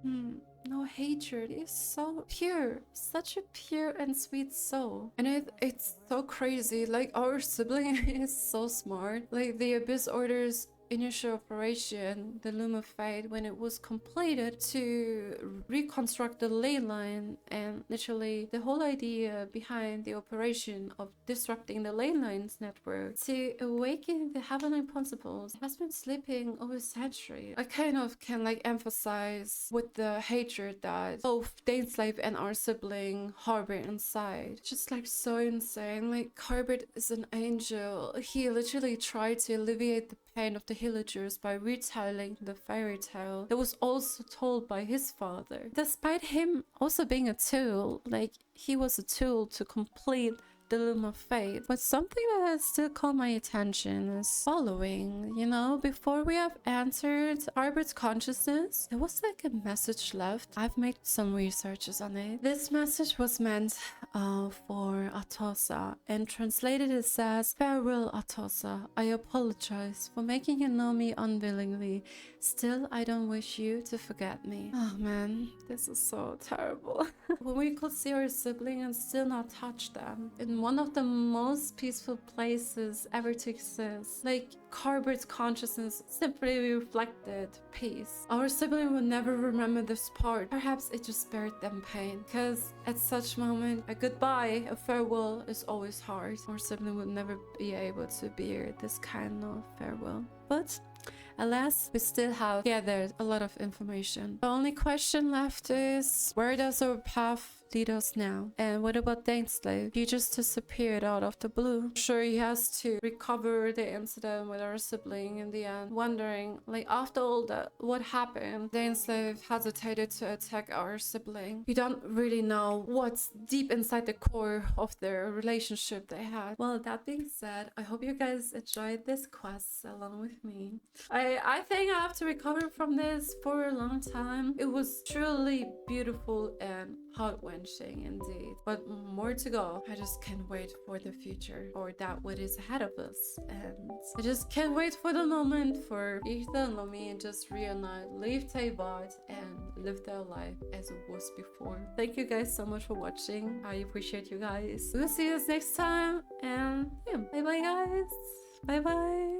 hatred. He's so pure, such a pure and sweet soul. And it's so crazy, like our sibling is so smart. Like the Abyss Order's initial operation, the Loom of Fate, when it was completed to reconstruct the ley line, and literally the whole idea behind the operation of disrupting the ley lines network to awaken the heavenly principles has been sleeping over centuries. I kind of can like emphasize with the hatred that both Dainsleif and our sibling harbor inside. Just like so insane. Like Carbet is an angel. He literally tried to alleviate the pain of the Hilichurls by retelling the fairy tale that was also told by his father. Despite him also being a tool, like he was a tool to complete the Loom of Fate. But something that has still caught my attention is following, you know, before we have answered Albert's consciousness, there was like a message left. I've made some researches on it. This message was meant for Atossa, and translated it says, "Farewell, Atossa. I apologize for making you know me unwillingly. Still, I don't wish you to forget me." Oh man, this is so terrible. When we could see our sibling and still not touch them in one of the most peaceful places ever to exist. Like, Carbert's consciousness simply reflected peace. Our sibling will never remember this part. Perhaps it just spared them pain, because at such moment, a goodbye, a farewell is always hard. Our sibling would never be able to bear this kind of farewell. but alas, we still have gathered a lot of information. The only question left is, where does our path lead us now? And what about Dainsleif? He just disappeared out of the blue. Sure, he has to recover the incident with our sibling in the end. Wondering, like, after all that, what happened? Dainsleif hesitated to attack our sibling. We don't really know what's deep inside the core of their relationship they had. Well, that being said, I hope you guys enjoyed this quest along with me. I think I have to recover from this for a long time. It was truly beautiful and heart-wrenching indeed, but more to go. I just can't wait for the future, or that what is ahead of us, and I just can't wait for the moment for Aether and Lumine just reunite, leave Teyvat, and live their life as it was before. Thank you guys so much for watching. I appreciate you guys. We'll see you next time, and yeah, bye bye guys. Bye bye.